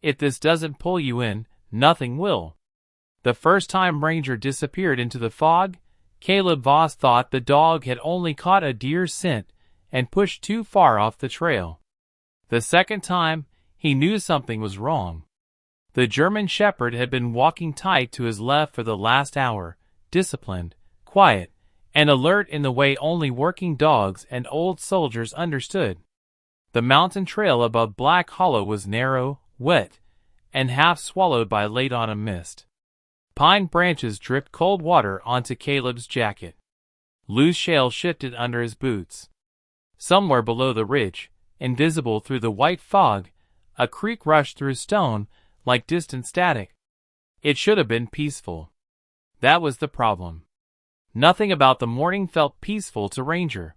If this doesn't pull you in, nothing will. The first time Ranger disappeared into the fog, Caleb Voss thought the dog had only caught a deer's scent and pushed too far off the trail. The second time, he knew something was wrong. The German Shepherd had been walking tight to his left for the last hour, disciplined, quiet, and alert in the way only working dogs and old soldiers understood. The mountain trail above Black Hollow was narrow, wet, and half swallowed by late autumn mist. Pine branches dripped cold water onto Caleb's jacket. Loose shale shifted under his boots. Somewhere below the ridge, invisible through the white fog, a creek rushed through stone like distant static. It should have been peaceful. That was the problem. Nothing about the morning felt peaceful to Ranger.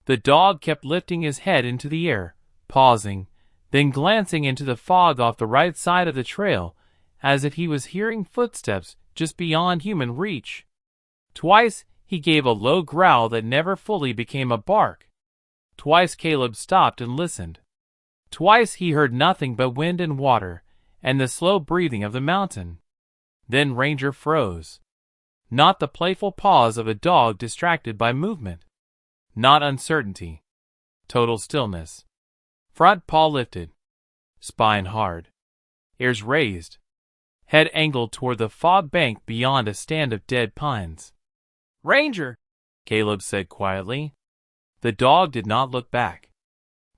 The dog kept lifting his head into the air, pausing, then glancing into the fog off the right side of the trail, as if he was hearing footsteps just beyond human reach. Twice he gave a low growl that never fully became a bark. Twice Caleb stopped and listened. Twice he heard nothing but wind and water, and the slow breathing of the mountain. Then Ranger froze. Not the playful pause of a dog distracted by movement. Not uncertainty. Total stillness. Front paw lifted. Spine hard. Ears raised. Head angled toward the fog bank beyond a stand of dead pines. "Ranger!" Caleb said quietly. The dog did not look back.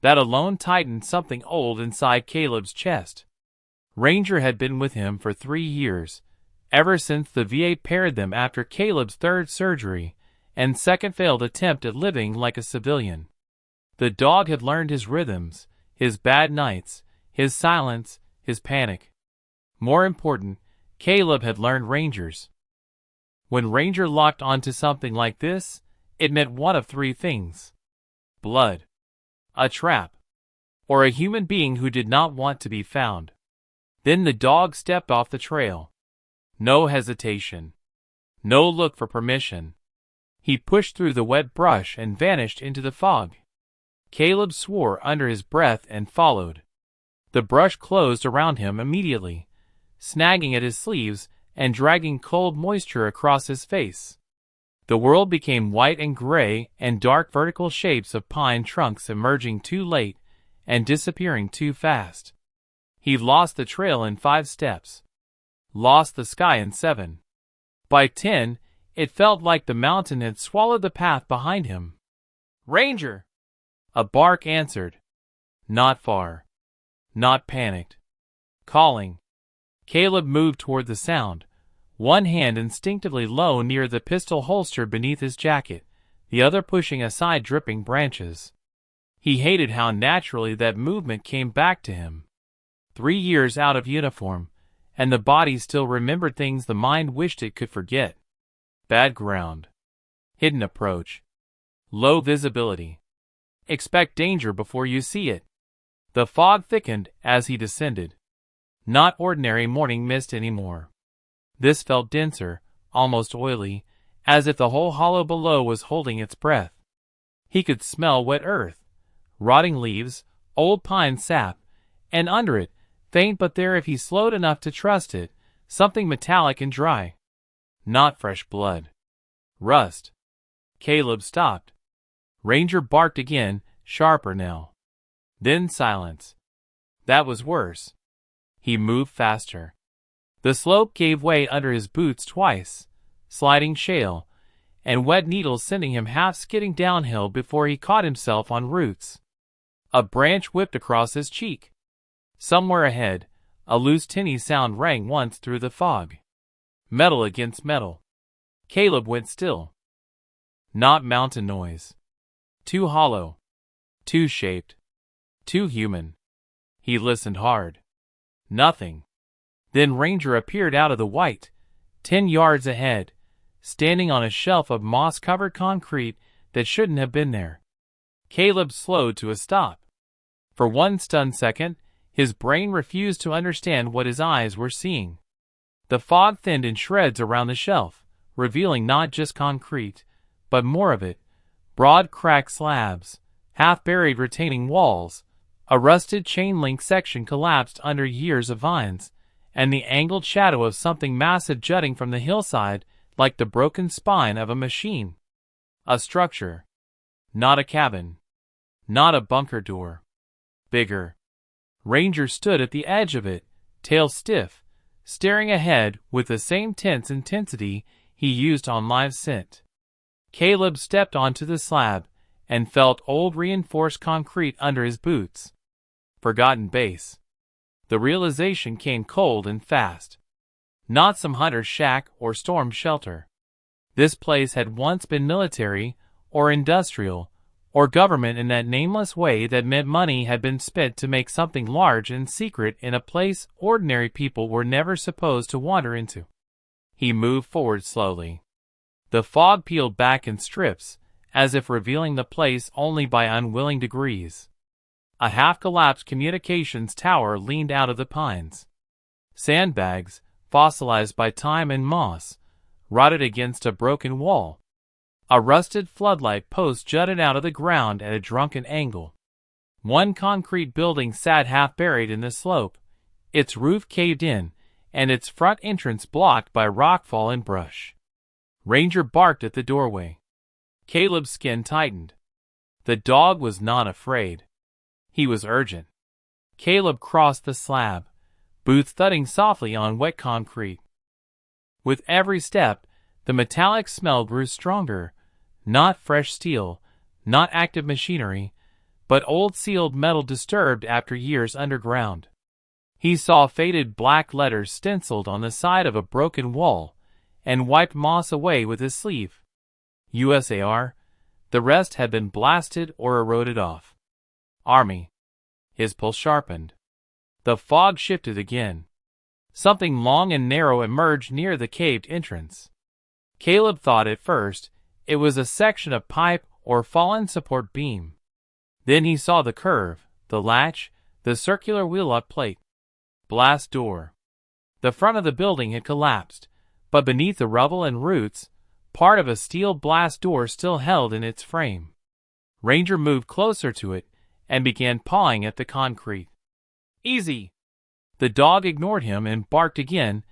That alone tightened something old inside Caleb's chest. Ranger had been with him for 3 years, ever since the VA paired them after Caleb's third surgery and second failed attempt at living like a civilian. The dog had learned his rhythms, his bad nights, his silence, his panic. More important, Caleb had learned Ranger's. When Ranger locked onto something like this, it meant one of 3 things: blood, a trap, or a human being who did not want to be found. Then the dog stepped off the trail. No hesitation. No look for permission. He pushed through the wet brush and vanished into the fog. Caleb swore under his breath and followed. The brush closed around him immediately, snagging at his sleeves and dragging cold moisture across his face. The world became white and gray, and dark vertical shapes of pine trunks emerging too late and disappearing too fast. He lost the trail in 5 steps. Lost the sky in 7. By 10, it felt like the mountain had swallowed the path behind him. "Ranger!" A bark answered. Not far. Not panicked. Calling. Caleb moved toward the sound, one hand instinctively low near the pistol holster beneath his jacket, the other pushing aside dripping branches. He hated how naturally that movement came back to him. 3 years out of uniform, and the body still remembered things the mind wished it could forget. Bad ground. Hidden approach. Low visibility. Expect danger before you see it. The fog thickened as he descended. Not ordinary morning mist anymore. This felt denser, almost oily, as if the whole hollow below was holding its breath. He could smell wet earth, rotting leaves, old pine sap, and under it, faint but there if he slowed enough to trust it, something metallic and dry. Not fresh blood. Rust. Caleb stopped. Ranger barked again, sharper now. Then silence. That was worse. He moved faster. The slope gave way under his boots twice, sliding shale, and wet needles sending him half skidding downhill before he caught himself on roots. A branch whipped across his cheek. Somewhere ahead, a loose tinny sound rang once through the fog. Metal against metal. Caleb went still. Not mountain noise. Too hollow. Too shaped. Too human. He listened hard. Nothing. Then Ranger appeared out of the white, 10 yards ahead, standing on a shelf of moss-covered concrete that shouldn't have been there. Caleb slowed to a stop. For one stunned second, his brain refused to understand what his eyes were seeing. The fog thinned in shreds around the shelf, revealing not just concrete, but more of it: broad cracked slabs, half-buried retaining walls, A rusted chain link section collapsed under years of vines, and the angled shadow of something massive jutting from the hillside like the broken spine of a machine. A structure. Not a cabin. Not a bunker door. Bigger. Ranger stood at the edge of it, tail stiff, staring ahead with the same tense intensity he used on live scent. Caleb stepped onto the slab and felt old reinforced concrete under his boots. Forgotten base. The realization came cold and fast. Not some hunter's shack or storm shelter. This place had once been military, or industrial, or government in that nameless way that meant money had been spent to make something large and secret in a place ordinary people were never supposed to wander into. He moved forward slowly. The fog peeled back in strips, as if revealing the place only by unwilling degrees. A half-collapsed communications tower leaned out of the pines. Sandbags, fossilized by time and moss, rotted against a broken wall. A rusted floodlight post jutted out of the ground at a drunken angle. One concrete building sat half-buried in the slope, its roof caved in, and its front entrance blocked by rockfall and brush. Ranger barked at the doorway. Caleb's skin tightened. The dog was not afraid. He was urgent. Caleb crossed the slab, boots thudding softly on wet concrete. With every step, the metallic smell grew stronger. Not fresh steel, not active machinery, but old sealed metal disturbed after years underground. He saw faded black letters stenciled on the side of a broken wall, and wiped moss away with his sleeve. USAR. The rest had been blasted or eroded off. Army. His pulse sharpened. The fog shifted again. Something long and narrow emerged near the caved entrance. Caleb thought at first it was a section of pipe or fallen support beam. Then he saw the curve, the latch, the circular wheel-up plate. Blast door. The front of the building had collapsed, but beneath the rubble and roots, part of a steel blast door still held in its frame. Ranger moved closer to it and began pawing at the concrete. Easy! The dog ignored him and barked again,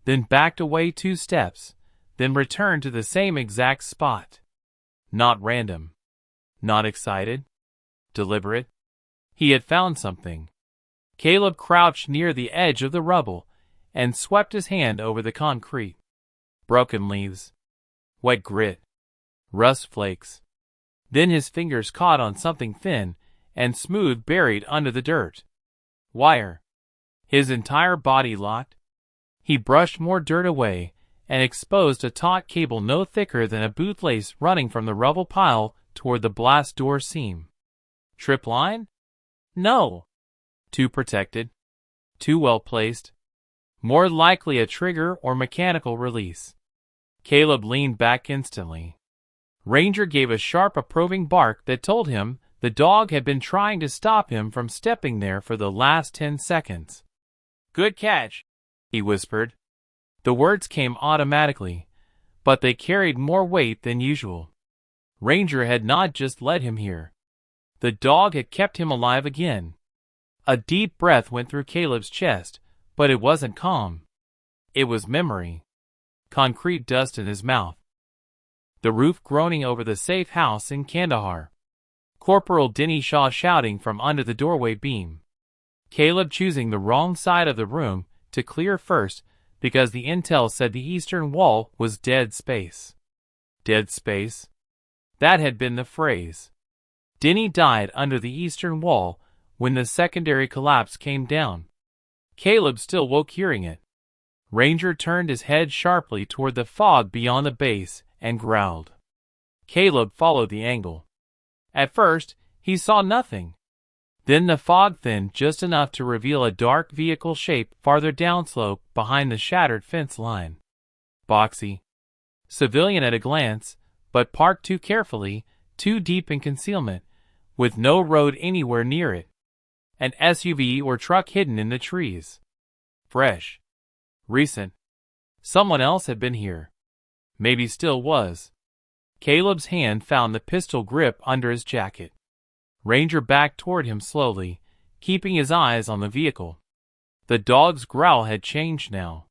then backed away 2 steps, then returned to the same exact spot. Not random. Not excited. Deliberate. He had found something. Caleb crouched near the edge of the rubble and swept his hand over the concrete. Broken leaves. Wet grit. Rust flakes. Then his fingers caught on something thin and smooth buried under the dirt. Wire. His entire body locked. He brushed more dirt away and exposed a taut cable no thicker than a bootlace running from the rubble pile toward the blast door seam. Trip line? No. Too protected. Too well placed. More likely a trigger or mechanical release. Caleb leaned back instantly. Ranger gave a sharp approving bark that told him the dog had been trying to stop him from stepping there for the last 10 seconds. Good catch, he whispered. The words came automatically, but they carried more weight than usual. Ranger had not just led him here. The dog had kept him alive again. A deep breath went through Caleb's chest, but it wasn't calm. It was memory. Concrete dust in his mouth. The roof groaning over the safe house in Kandahar. Corporal Denny Shaw shouting from under the doorway beam. Caleb choosing the wrong side of the room to clear first because the intel said the eastern wall was dead space. Dead space? That had been the phrase. Denny died under the eastern wall when the secondary collapse came down. Caleb still woke hearing it. Ranger turned his head sharply toward the fog beyond the base and growled. Caleb followed the angle. At first, he saw nothing. Then the fog thinned just enough to reveal a dark vehicle shape farther downslope behind the shattered fence line. Boxy. Civilian at a glance, but parked too carefully, too deep in concealment, with no road anywhere near it. An SUV or truck hidden in the trees. Fresh. Recent. Someone else had been here. Maybe still was. Caleb's hand found the pistol grip under his jacket. Ranger backed toward him slowly, keeping his eyes on the vehicle. The dog's growl had changed now.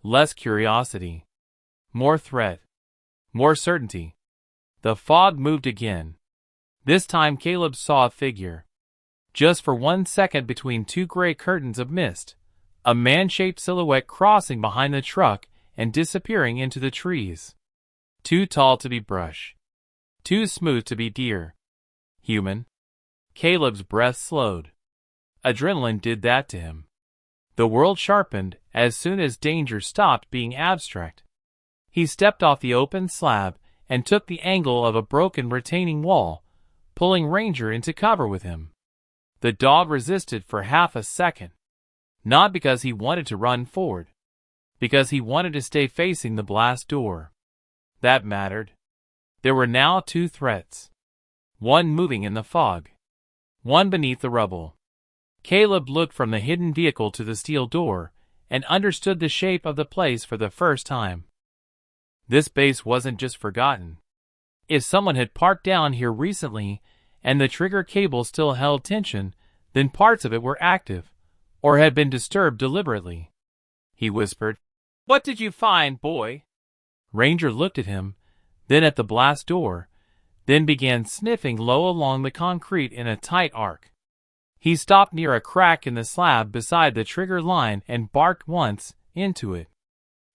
Less curiosity. More threat. More certainty. The fog moved again. This time Caleb saw a figure. Just for 1 second between two gray curtains of mist, a man-shaped silhouette crossing behind the truck and disappearing into the trees. Too tall to be brush. Too smooth to be deer. Human. Caleb's breath slowed. Adrenaline did that to him. The world sharpened as soon as danger stopped being abstract. He stepped off the open slab and took the angle of a broken retaining wall, pulling Ranger into cover with him. The dog resisted for half a second. Not because he wanted to run forward. Because he wanted to stay facing the blast door. That mattered. There were now two threats. One moving in the fog. One beneath the rubble. Caleb looked from the hidden vehicle to the steel door and understood the shape of the place for the first time. This base wasn't just forgotten. If someone had parked down here recently and the trigger cable still held tension, then parts of it were active, or had been disturbed deliberately. He whispered, "What did you find, boy?" Ranger looked at him, then at the blast door, then began sniffing low along the concrete in a tight arc. He stopped near a crack in the slab beside the trigger line and barked once into it.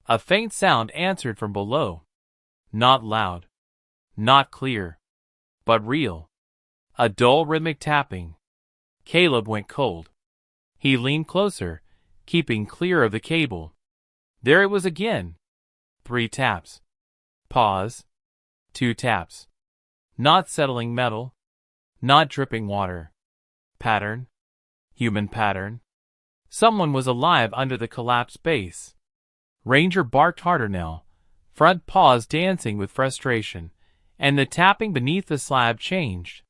A faint sound answered from below. Not loud. Not clear. But real. A dull rhythmic tapping. Caleb went cold. He leaned closer, keeping clear of the cable. There it was again. 3 taps. Pause. 2 taps. Not settling metal. Not dripping water. Pattern. Human pattern. Someone was alive under the collapsed base. Ranger barked harder now, front paws dancing with frustration, and the tapping beneath the slab changed.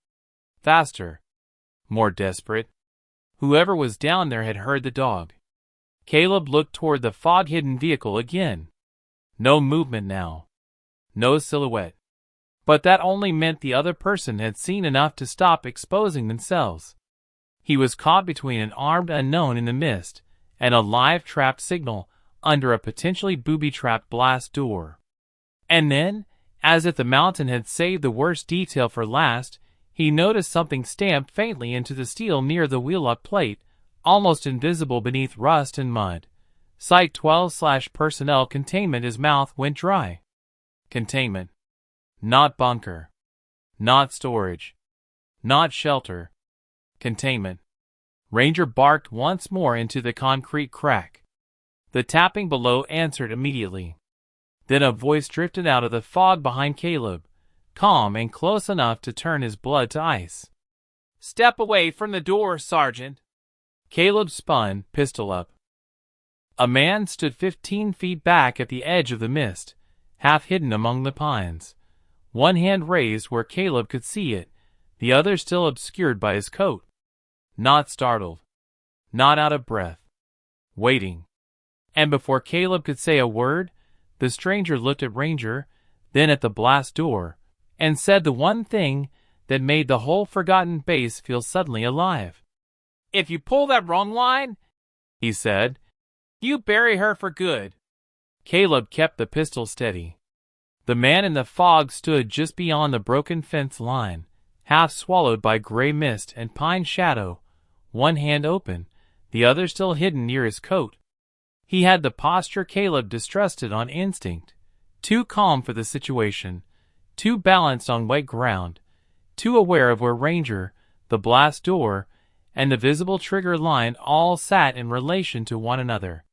Faster. More desperate. Whoever was down there had heard the dog. Caleb looked toward the fog-hidden vehicle again. No movement now. No silhouette. But that only meant the other person had seen enough to stop exposing themselves. He was caught between an armed unknown in the mist and a live trapped signal under a potentially booby-trapped blast door. And then, as if the mountain had saved the worst detail for last, he noticed something stamped faintly into the steel near the wheel-up plate, almost invisible beneath rust and mud. Site 12/personnel containment. His mouth went dry. Containment. Not bunker. Not storage. Not shelter. Containment. Ranger barked once more into the concrete crack. The tapping below answered immediately. Then a voice drifted out of the fog behind Caleb, calm and close enough to turn his blood to ice. "Step away from the door, Sergeant." Caleb spun, pistol up. A man stood 15 feet back at the edge of the mist, half hidden among the pines. One hand raised where Caleb could see it, the other still obscured by his coat. Not startled. Not out of breath. Waiting. And before Caleb could say a word, the stranger looked at Ranger, then at the blast door, and said the one thing that made the whole forgotten base feel suddenly alive. "If you pull that wrong line," he said, "you bury her for good." Caleb kept the pistol steady. The man in the fog stood just beyond the broken fence line, half swallowed by gray mist and pine shadow, one hand open, the other still hidden near his coat. He had the posture Caleb distrusted on instinct, too calm for the situation, too balanced on wet ground, too aware of where Ranger, the blast door, and the visible trigger line all sat in relation to one another.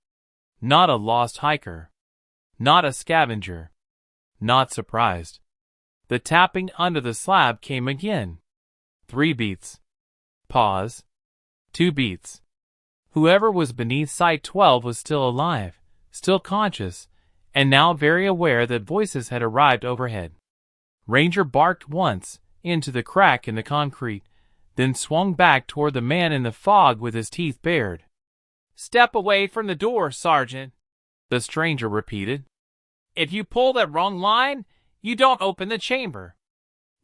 Not a lost hiker. Not a scavenger. Not surprised. The tapping under the slab came again. 3 beats. Pause. 2 beats. Whoever was beneath Site 12 was still alive, still conscious, and now very aware that voices had arrived overhead. Ranger barked once, into the crack in the concrete, then swung back toward the man in the fog with his teeth bared. "Step away from the door, Sergeant," the stranger repeated. "If you pull that wrong line, you don't open the chamber.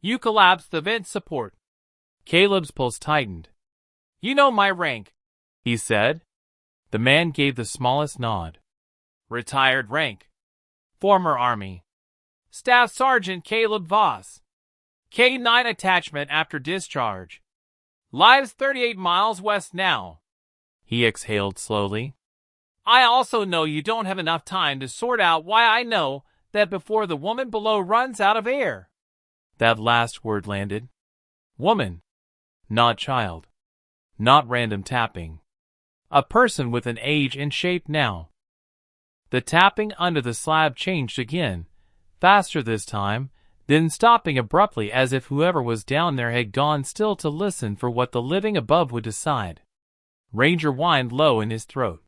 You collapse the vent support." Caleb's pulse tightened. You know my rank, he said. The man gave the smallest nod. Retired rank. Former Army. Staff Sergeant Caleb Voss. K-9 attachment after discharge. Lives 38 miles west now. He exhaled slowly. I also know you don't have enough time to sort out why I know that before the woman below runs out of air. That last word landed. Woman. Not child. Not random tapping. A person with an age and shape now. The tapping under the slab changed again, faster this time, then stopping abruptly as if whoever was down there had gone still to listen for what the living above would decide. Ranger whined low in his throat.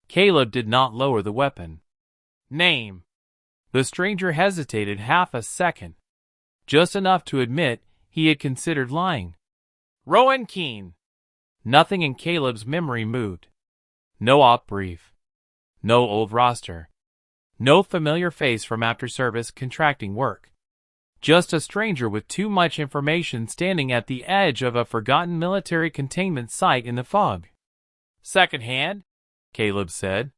Caleb did not lower the weapon. Name. The stranger hesitated half a second. Just enough to admit he had considered lying. Rowan Keene. Nothing in Caleb's memory moved. No op brief. No old roster. No familiar face from after service contracting work. Just a stranger with too much information standing at the edge of a forgotten military containment site in the fog. Second hand, Caleb said.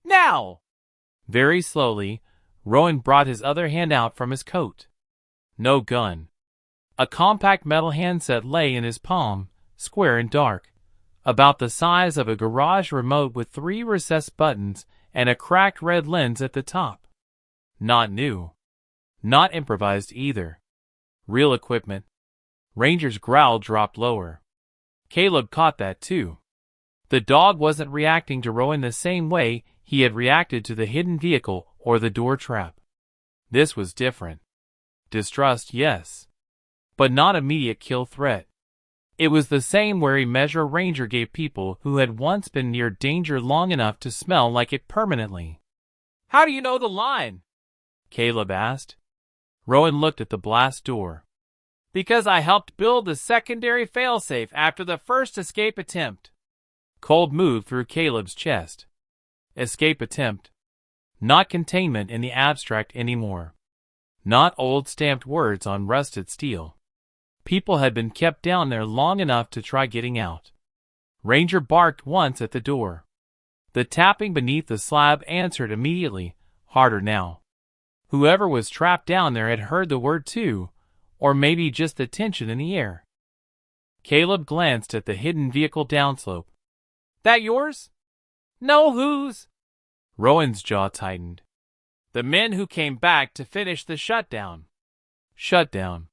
Now! Very slowly, Rowan brought his other hand out from his coat. No gun. A compact metal handset lay in his palm, square and dark, about the size of a garage remote with 3 recessed buttons and a cracked red lens at the top. Not new. Not improvised either. Real equipment. Ranger's growl dropped lower. Caleb caught that too. The dog wasn't reacting to Rowan the same way he had reacted to the hidden vehicle or the door trap. This was different. Distrust, yes. But not immediate kill threat. It was the same wary measure Ranger gave people who had once been near danger long enough to smell like it permanently. How do you know the line? Caleb asked. Rowan looked at the blast door. Because I helped build the secondary failsafe after the first escape attempt. Cold moved through Caleb's chest. Escape attempt. Not containment in the abstract anymore. Not old stamped words on rusted steel. People had been kept down there long enough to try getting out. Ranger barked once at the door. The tapping beneath the slab answered immediately, harder now. Whoever was trapped down there had heard the word too, or maybe just the tension in the air. Caleb glanced at the hidden vehicle downslope. That yours? No, whose? Rowan's jaw tightened. The men who came back to finish the shutdown. Shutdown.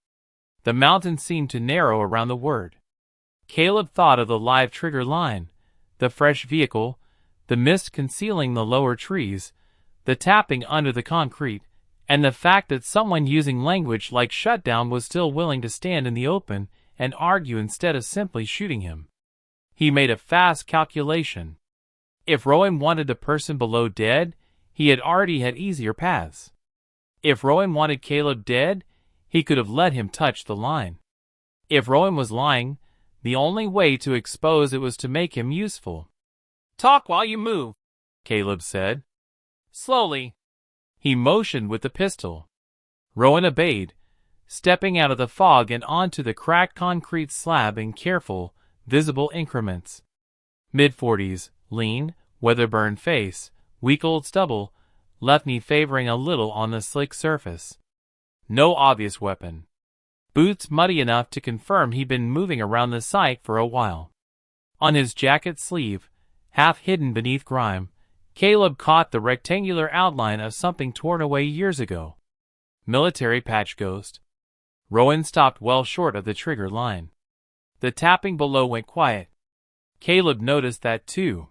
The mountain seemed to narrow around the word. Caleb thought of the live trigger line, the fresh vehicle, the mist concealing the lower trees, the tapping under the concrete, and the fact that someone using language like shutdown was still willing to stand in the open and argue instead of simply shooting him. He made a fast calculation. If Rowan wanted the person below dead, he had already had easier paths. If Rowan wanted Caleb dead, he could have let him touch the line. If Rowan was lying, the only way to expose it was to make him useful. Talk while you move, Caleb said. Slowly. He motioned with the pistol. Rowan obeyed, stepping out of the fog and onto the cracked concrete slab in careful, visible increments. Mid-40s, lean, weather-burned face, weak old stubble, left knee favoring a little on the slick surface. No obvious weapon. Boots muddy enough to confirm he'd been moving around the site for a while. On his jacket sleeve, half hidden beneath grime, Caleb caught the rectangular outline of something torn away years ago. Military patch ghost. Rowan stopped well short of the trigger line. The tapping below went quiet. Caleb noticed that too.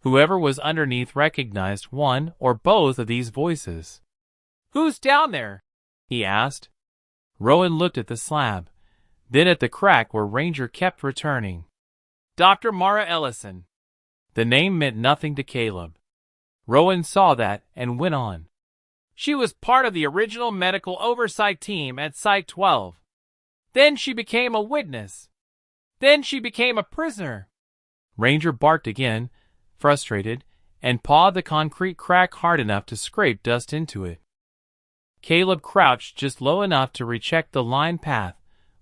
Whoever was underneath recognized one or both of these voices. Who's down there? He asked. Rowan looked at the slab, then at the crack where Ranger kept returning. Dr. Mara Ellison. The name meant nothing to Caleb. Rowan saw that and went on. She was part of the original medical oversight team at Site 12. Then she became a witness. Then she became a prisoner. Ranger barked again, frustrated, and pawed the concrete crack hard enough to scrape dust into it. Caleb crouched just low enough to recheck the line path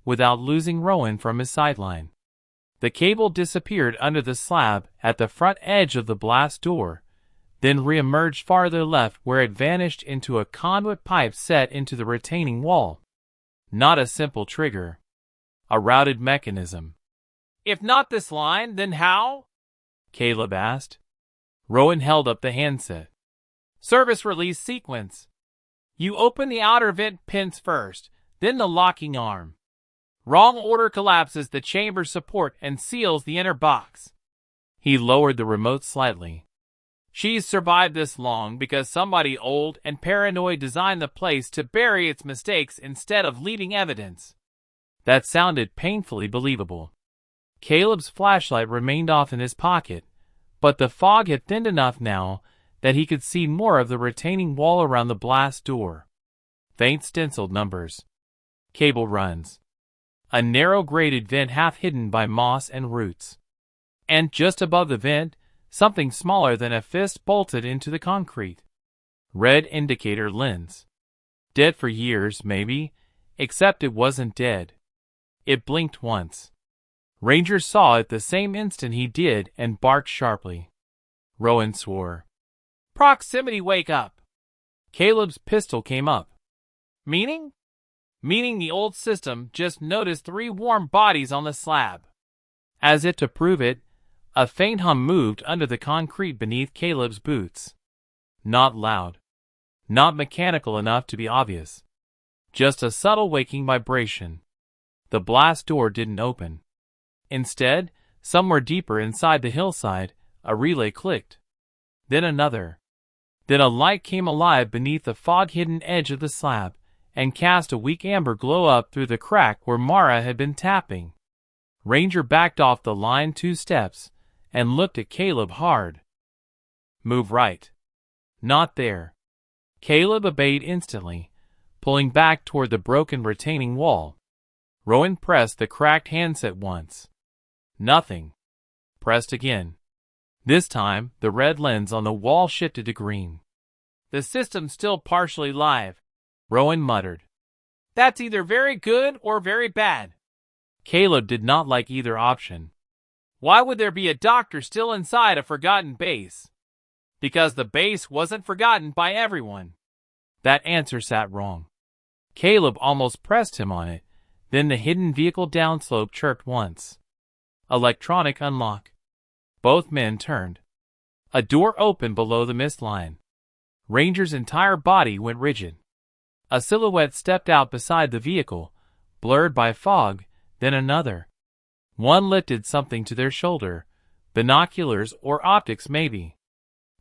without losing Rowan from his sideline. The cable disappeared under the slab at the front edge of the blast door, then re-emerged farther left where it vanished into a conduit pipe set into the retaining wall. Not a simple trigger. A routed mechanism. "If not this line, then how?" Caleb asked. Rowan held up the handset. "Service release sequence. You open the outer vent pins first, then the locking arm. Wrong order collapses the chamber support and seals the inner box." He lowered the remote slightly. "She's survived this long because somebody old and paranoid designed the place to bury its mistakes instead of leaving evidence." That sounded painfully believable. Caleb's flashlight remained off in his pocket, but the fog had thinned enough now that he could see more of the retaining wall around the blast door. Faint stenciled numbers. Cable runs. A narrow grated vent half hidden by moss and roots. And just above the vent, something smaller than a fist bolted into the concrete. Red indicator lens. Dead for years, maybe, except it wasn't dead. It blinked once. Ranger saw it the same instant he did and barked sharply. Rowan swore. "Proximity wake up!" Caleb's pistol came up. "Meaning?" "Meaning the old system just noticed 3 warm bodies on the slab." As if to prove it, a faint hum moved under the concrete beneath Caleb's boots. Not loud. Not mechanical enough to be obvious. Just a subtle waking vibration. The blast door didn't open. Instead, somewhere deeper inside the hillside, a relay clicked. Then another. Then a light came alive beneath the fog-hidden edge of the slab, and cast a weak amber glow up through the crack where Mara had been tapping. Ranger backed off the line 2 steps, and looked at Caleb hard. "Move right." "Not there." Caleb obeyed instantly, pulling back toward the broken retaining wall. Rowan pressed the cracked handset once. Nothing. Pressed again. This time, the red lens on the wall shifted to green. "The system's still partially live," Rowan muttered. "That's either very good or very bad." Caleb did not like either option. Why would there be a doctor still inside a forgotten base? Because the base wasn't forgotten by everyone. That answer sat wrong. Caleb almost pressed him on it, then the hidden vehicle downslope chirped once. Electronic unlock. Both men turned. A door opened below the mist line. Ranger's entire body went rigid. A silhouette stepped out beside the vehicle, blurred by fog, then another. One lifted something to their shoulder, binoculars or optics maybe.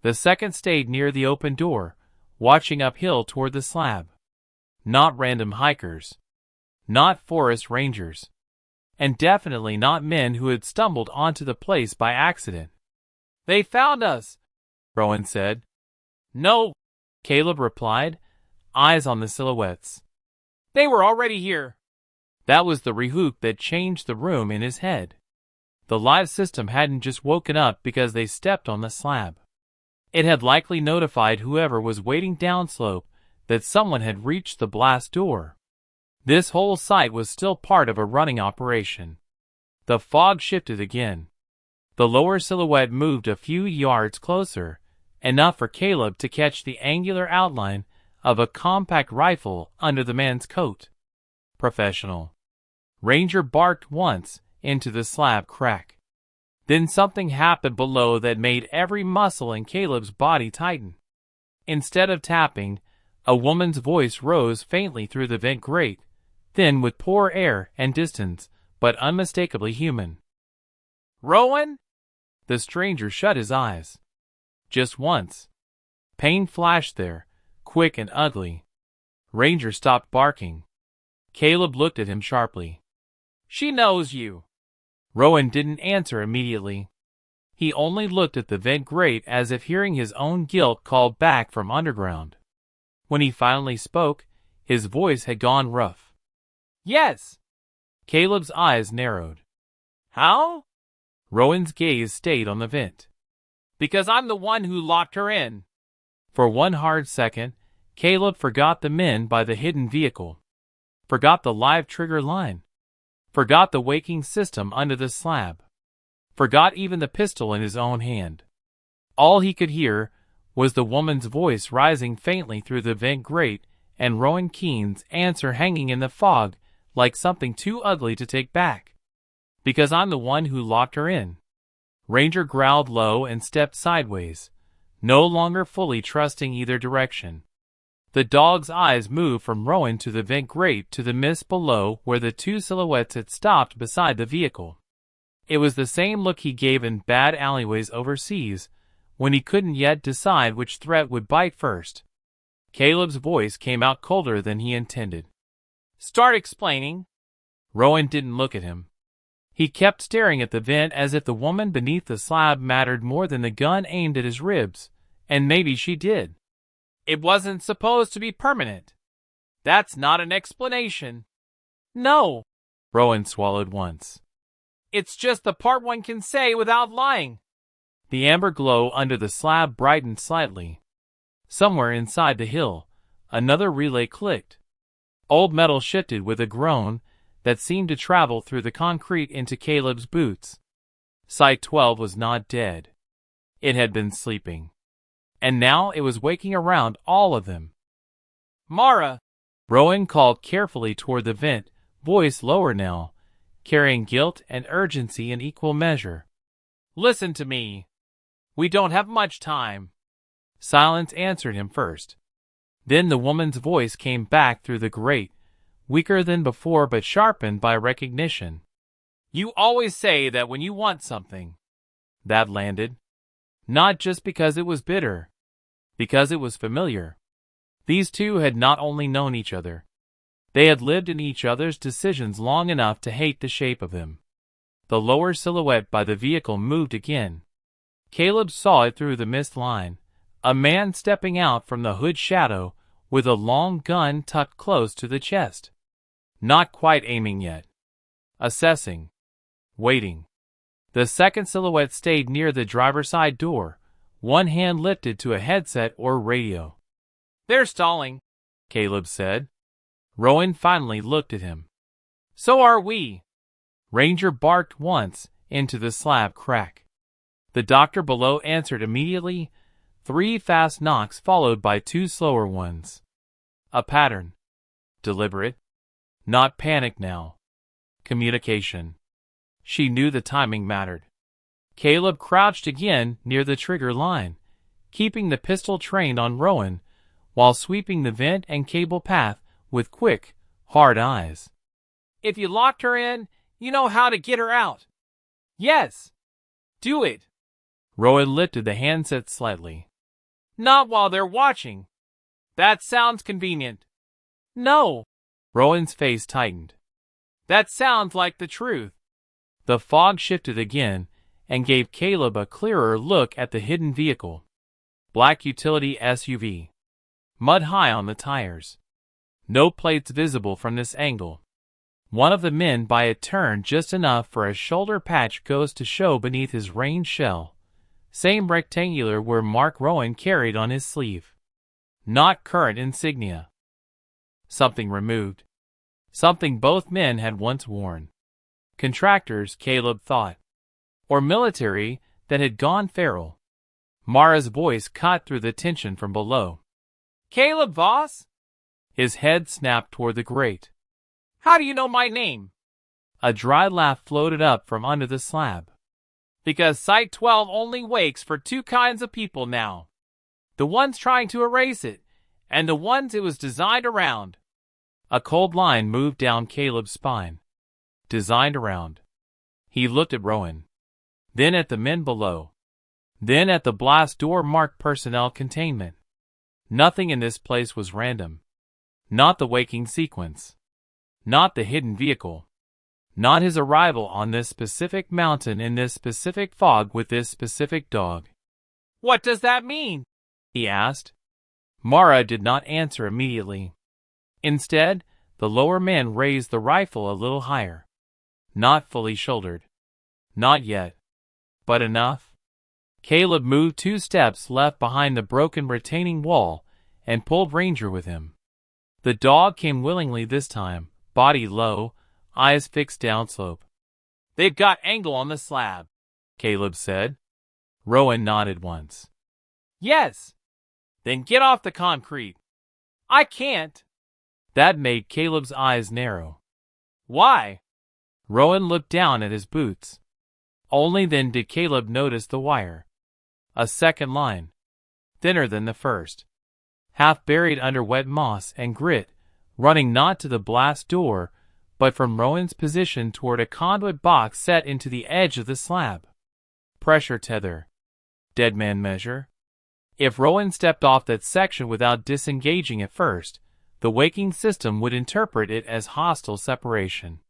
The second stayed near the open door, watching uphill toward the slab. Not random hikers. Not forest rangers. And definitely not men who had stumbled onto the place by accident. "They found us," Rowan said. "No," Caleb replied, eyes on the silhouettes. "They were already here." That was the rehook that changed the room in his head. The live system hadn't just woken up because they stepped on the slab. It had likely notified whoever was waiting downslope that someone had reached the blast door. This whole site was still part of a running operation. The fog shifted again. The lower silhouette moved a few yards closer, enough for Caleb to catch the angular outline of a compact rifle under the man's coat. Professional. Ranger barked once into the slab crack. Then something happened below that made every muscle in Caleb's body tighten. Instead of tapping, a woman's voice rose faintly through the vent grate, thin with poor air and distance, but unmistakably human. "Rowan?" The stranger shut his eyes. Just once. Pain flashed there, quick and ugly. Ranger stopped barking. Caleb looked at him sharply. "She knows you." Rowan didn't answer immediately. He only looked at the vent grate as if hearing his own guilt called back from underground. When he finally spoke, his voice had gone rough. "Yes." Caleb's eyes narrowed. "How?" Rowan's gaze stayed on the vent. "Because I'm the one who locked her in." For one hard second, Caleb forgot the men by the hidden vehicle. Forgot the live trigger line. Forgot the waking system under the slab. forgot even the pistol in his own hand. All he could hear was the woman's voice rising faintly through the vent grate and Rowan Keene's answer hanging in the fog like something too ugly to take back. "Because I'm the one who locked her in." Ranger growled low and stepped sideways, no longer fully trusting either direction. The dog's eyes moved from Rowan to the vent grate to the mist below where the two silhouettes had stopped beside the vehicle. It was the same look he gave in bad alleyways overseas, when he couldn't yet decide which threat would bite first. Caleb's voice came out colder than he intended. "Start explaining." Rowan didn't look at him. He kept staring at the vent as if the woman beneath the slab mattered more than the gun aimed at his ribs, and maybe she did. "It wasn't supposed to be permanent." "That's not an explanation." "No." Rowan swallowed once. "It's just the part one can say without lying." The amber glow under the slab brightened slightly. Somewhere inside the hill, another relay clicked. Old metal shifted with a groan that seemed to travel through the concrete into Caleb's boots. Site 12 was not dead. It had been sleeping. And now it was waking around all of them. "Mara!" Rowan called carefully toward the vent, voice lower now, carrying guilt and urgency in equal measure. "Listen to me. We don't have much time." Silence answered him first. Then the woman's voice came back through the grate, weaker than before but sharpened by recognition. "You always say that when you want something." That landed. Not just because it was bitter. Because it was familiar. These two had not only known each other. They had lived in each other's decisions long enough to hate the shape of them. The lower silhouette by the vehicle moved again. Caleb saw it through the mist line. A man stepping out from the hood shadow with a long gun tucked close to the chest. Not quite aiming yet. Assessing. Waiting. The second silhouette stayed near the driver's side door, one hand lifted to a headset or radio. "They're stalling," Caleb said. Rowan finally looked at him. "So are we." Ranger barked once into the slab crack. The doctor below answered immediately, 3 fast knocks followed by 2 slower ones. A pattern. Deliberate. Not panic now. Communication. She knew the timing mattered. Caleb crouched again near the trigger line, keeping the pistol trained on Rowan, while sweeping the vent and cable path with quick, hard eyes. "If you locked her in, you know how to get her out." "Yes." "Do it." Rowan lifted the handset slightly. "Not while they're watching." "That sounds convenient." "No." Rowan's face tightened. "That sounds like the truth." The fog shifted again and gave Caleb a clearer look at the hidden vehicle. Black utility SUV. Mud high on the tires. No plates visible from this angle. One of the men by it turned just enough for a shoulder patch ghost to show beneath his rain shell. Same rectangular where Mark Rowan carried on his sleeve. Not current insignia. Something removed. Something both men had once worn. Contractors, Caleb thought. Or military that had gone feral. Mara's voice cut through the tension from below. "Caleb Voss?" His head snapped toward the grate. "How do you know my name?" A dry laugh floated up from under the slab. "Because Site 12 only wakes for 2 kinds of people now. The ones trying to erase it, and the ones it was designed around." A cold line moved down Caleb's spine. Designed around. He looked at Rowan. Then at the men below. Then at the blast door marked personnel containment. Nothing in this place was random. Not the waking sequence. Not the hidden vehicle. Not his arrival on this specific mountain in this specific fog with this specific dog. "What does that mean?" he asked. Mara did not answer immediately. Instead, the lower man raised the rifle a little higher. Not fully shouldered. Not yet. But enough. Caleb moved 2 steps left behind the broken retaining wall and pulled Ranger with him. The dog came willingly this time, body low, eyes fixed downslope. "They've got angle on the slab." Caleb said. Rowan nodded once. Yes. Then get off the concrete. I can't. That made Caleb's eyes narrow. Why? Rowan looked down at his boots. Only then did Caleb notice the wire. A second line. Thinner than the first. Half buried under wet moss and grit, running not to the blast door, but from Rowan's position toward a conduit box set into the edge of the slab. Pressure tether. Deadman measure. If Rowan stepped off that section without disengaging at first, the waking system would interpret it as hostile separation.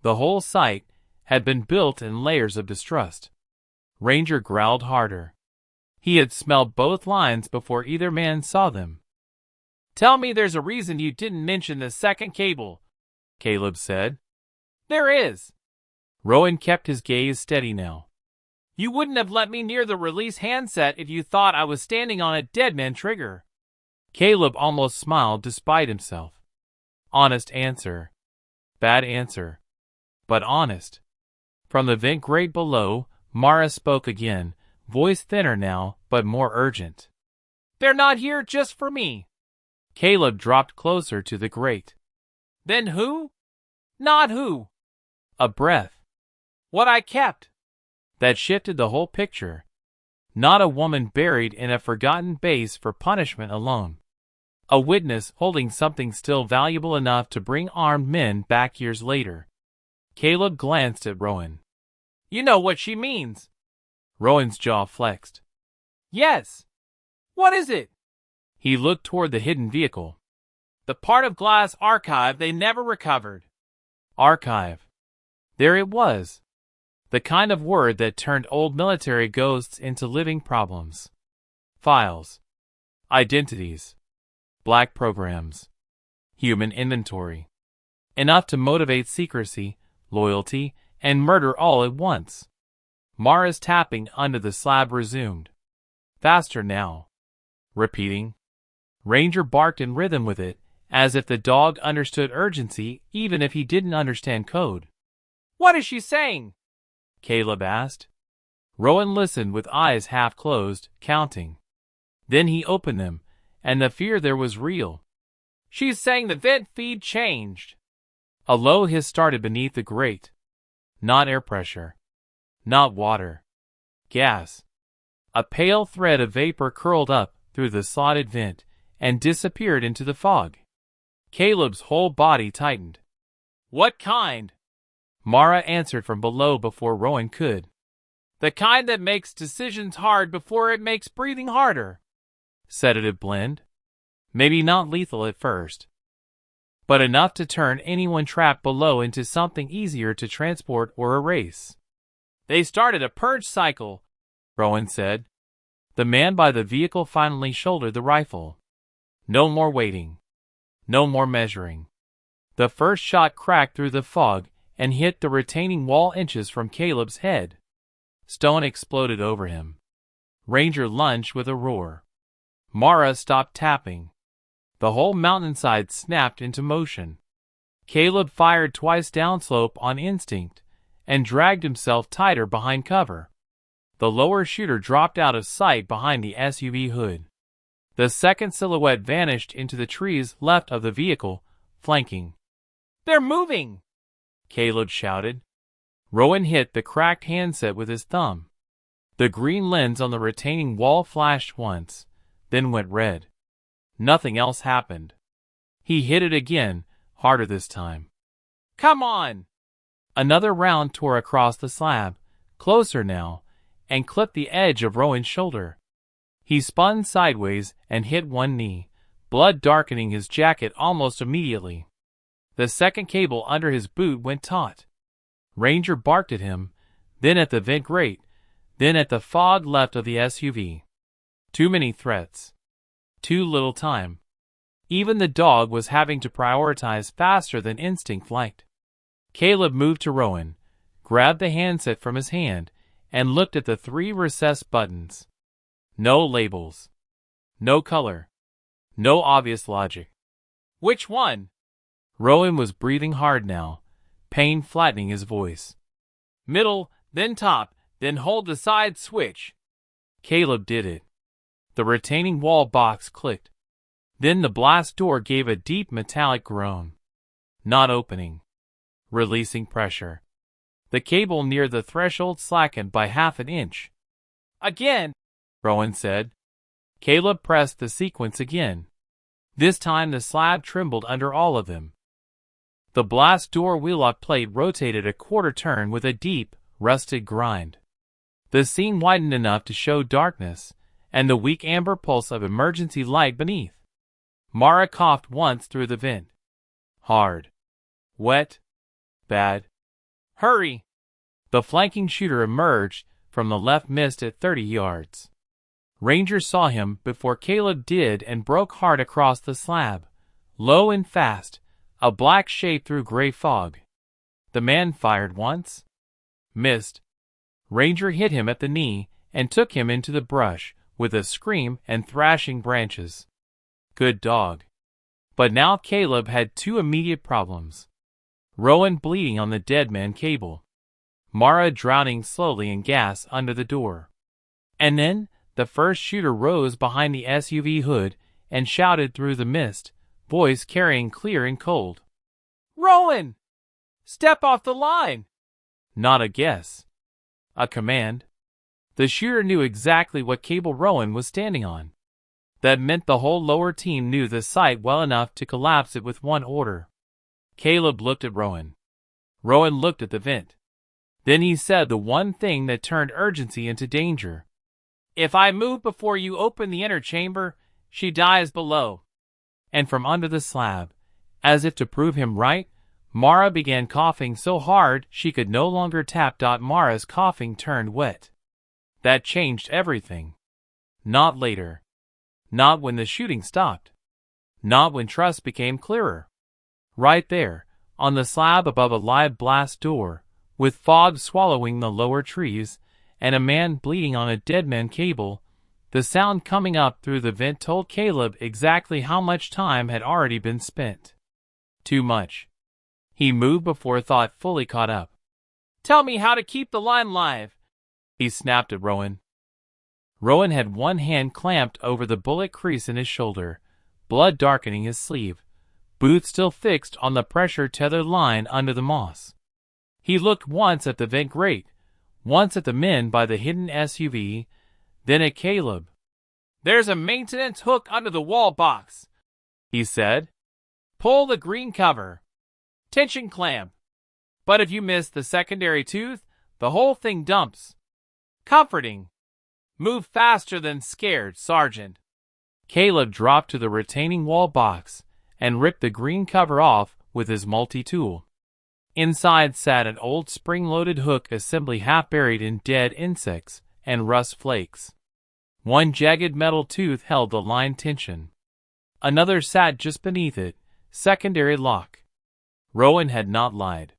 The whole site had been built in layers of distrust. Ranger growled harder. He had smelled both lines before either man saw them. Tell me there's a reason you didn't mention the second cable, Caleb said. There is. Rowan kept his gaze steady now. You wouldn't have let me near the release handset if you thought I was standing on a deadman trigger. Caleb almost smiled despite himself. Honest answer. Bad answer. But honest. From the vent grate below, Mara spoke again, voice thinner now, but more urgent. They're not here just for me. Caleb dropped closer to the grate. Then who? Not who. A breath. What I kept. That shifted the whole picture. Not a woman buried in a forgotten base for punishment alone. A witness holding something still valuable enough to bring armed men back years later. Caleb glanced at Rowan. You know what she means. Rowan's jaw flexed. Yes. What is it? He looked toward the hidden vehicle. The part of glass archive they never recovered. Archive. There it was. The kind of word that turned old military ghosts into living problems. Files. Identities. Black programs. Human inventory. Enough to motivate secrecy, loyalty, and murder all at once. Mara's tapping under the slab resumed. Faster now. Repeating. Ranger barked in rhythm with it, as if the dog understood urgency even if he didn't understand code. What is she saying? Caleb asked. Rowan listened with eyes half closed, counting. Then he opened them, and the fear there was real. She's saying the vent feed changed. A low hiss started beneath the grate. Not air pressure. Not water. Gas. A pale thread of vapor curled up through the slotted vent and disappeared into the fog. Caleb's whole body tightened. What kind? Mara answered from below before Rowan could. The kind that makes decisions hard before it makes breathing harder. Sedative blend. Maybe not lethal at first, but enough to turn anyone trapped below into something easier to transport or erase. They started a purge cycle, Rowan said. The man by the vehicle finally shouldered the rifle. No more waiting. No more measuring. The first shot cracked through the fog and hit the retaining wall inches from Caleb's head. Stone exploded over him. Ranger lunged with a roar. Mara stopped tapping. The whole mountainside snapped into motion. Caleb fired twice downslope on instinct and dragged himself tighter behind cover. The lower shooter dropped out of sight behind the SUV hood. The second silhouette vanished into the trees left of the vehicle, flanking. They're moving! Caleb shouted. Rowan hit the cracked handset with his thumb. The green lens on the retaining wall flashed once, then went red. Nothing else happened. He hit it again, harder this time. Come on! Another round tore across the slab, closer now, and clipped the edge of Rowan's shoulder. He spun sideways and hit one knee, blood darkening his jacket almost immediately. The second cable under his boot went taut. Ranger barked at him, then at the vent grate, then at the fog left of the SUV. Too many threats. Too little time. Even the dog was having to prioritize faster than instinct liked. Caleb moved to Rowan, grabbed the handset from his hand, and looked at the 3 recessed buttons. No labels. No color. No obvious logic. Which one? Rowan was breathing hard now, pain flattening his voice. Middle, then top, Then hold the side switch. Caleb did it. The retaining wall box clicked. Then the blast door gave a deep metallic groan. Not opening. Releasing pressure. The cable near the threshold slackened by half an inch. Again, Rowan said. Caleb pressed the sequence again. This time the slab trembled under all of them. The blast door wheelock plate rotated a quarter turn with a deep, rusted grind. The scene widened enough to show darkness, and the weak amber pulse of emergency light beneath. Mara coughed once through the vent. Hard. Wet. Bad. Hurry! The flanking shooter emerged from the left mist at 30 yards. Ranger saw him before Caleb did and broke hard across the slab, low and fast, a black shape through gray fog. The man fired once. Missed. Ranger hit him at the knee and took him into the brush with a scream and thrashing branches. Good dog. But now Caleb had two immediate problems. Rowan bleeding on the dead man cable. Mara drowning slowly in gas under the door. And then the first shooter rose behind the SUV hood and shouted through the mist, voice carrying clear and cold. Rowan! Step off the line! Not a guess. A command. The shooter knew exactly what cable Rowan was standing on. That meant the whole lower team knew the site well enough to collapse it with one order. Caleb looked at Rowan. Rowan looked at the vent. Then he said the one thing that turned urgency into danger. If I move before you open the inner chamber, she dies below. And from under the slab, as if to prove him right, Mara began coughing so hard she could no longer tap. Mara's coughing turned wet. That changed everything. Not later. Not when the shooting stopped. Not when trust became clearer. Right there, on the slab above a live blast door, with fog swallowing the lower trees, and a man bleeding on a dead man cable, the sound coming up through the vent told Caleb exactly how much time had already been spent. Too much. He moved before thought fully caught up. Tell me how to keep the line live, he snapped at Rowan. Rowan had one hand clamped over the bullet crease in his shoulder, blood darkening his sleeve, boot still fixed on the pressure-tethered line under the moss. He looked once at the vent grate, once at the men by the hidden SUV, then at Caleb. There's a maintenance hook under the wall box, he said. Pull the green cover. Tension clamp. But if you miss the secondary tooth, the whole thing dumps. Comforting. Move faster than scared, Sergeant. Caleb dropped to the retaining wall box and ripped the green cover off with his multi-tool. Inside sat an old spring-loaded hook assembly half buried in dead insects and rust flakes. One jagged metal tooth held the line tension. Another sat just beneath it, secondary lock. Rowan had not lied.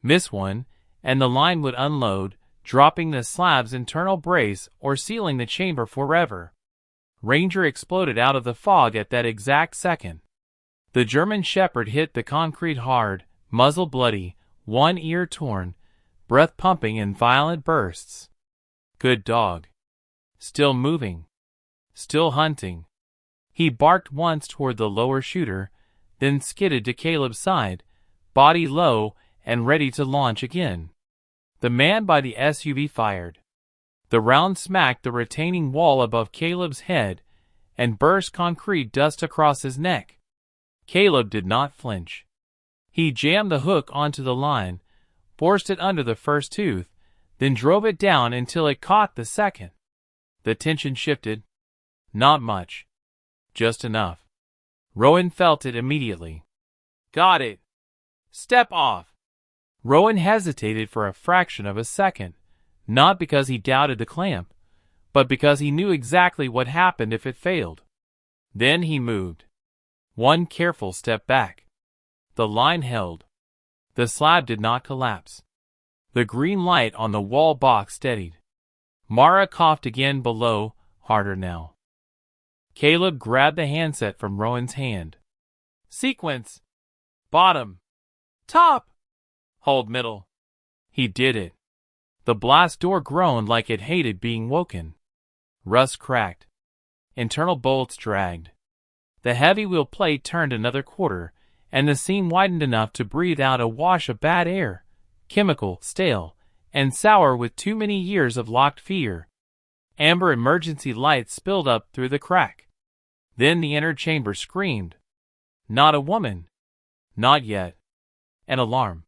Miss one, and the line would unload, dropping the slab's internal brace or sealing the chamber forever. Ranger exploded out of the fog at that exact second. The German Shepherd hit the concrete hard, muzzle bloody, one ear torn, breath pumping in violent bursts. Good dog. Still moving. Still hunting. He barked once toward the lower shooter, then skidded to Caleb's side, body low and ready to launch again. The man by the SUV fired. The round smacked the retaining wall above Caleb's head and burst concrete dust across his neck. Caleb did not flinch. He jammed the hook onto the line, forced it under the first tooth, then drove it down until it caught the second. The tension shifted. Not much. Just enough. Rowan felt it immediately. Got it. Step off. Rowan hesitated for a fraction of a second, not because he doubted the clamp, but because he knew exactly what happened if it failed. Then he moved. One careful step back. The line held. The slab did not collapse. The green light on the wall box steadied. Mara coughed again below, harder now. Caleb grabbed the handset from Rowan's hand. Sequence. Bottom. Top. Hold middle. He did it. The blast door groaned like it hated being woken. Rust cracked. Internal bolts dragged. The heavy wheel plate turned another quarter, and the seam widened enough to breathe out a wash of bad air, chemical, stale, and sour with too many years of locked fear. Amber emergency lights spilled up through the crack. Then the inner chamber screamed. Not a woman. Not yet. An alarm.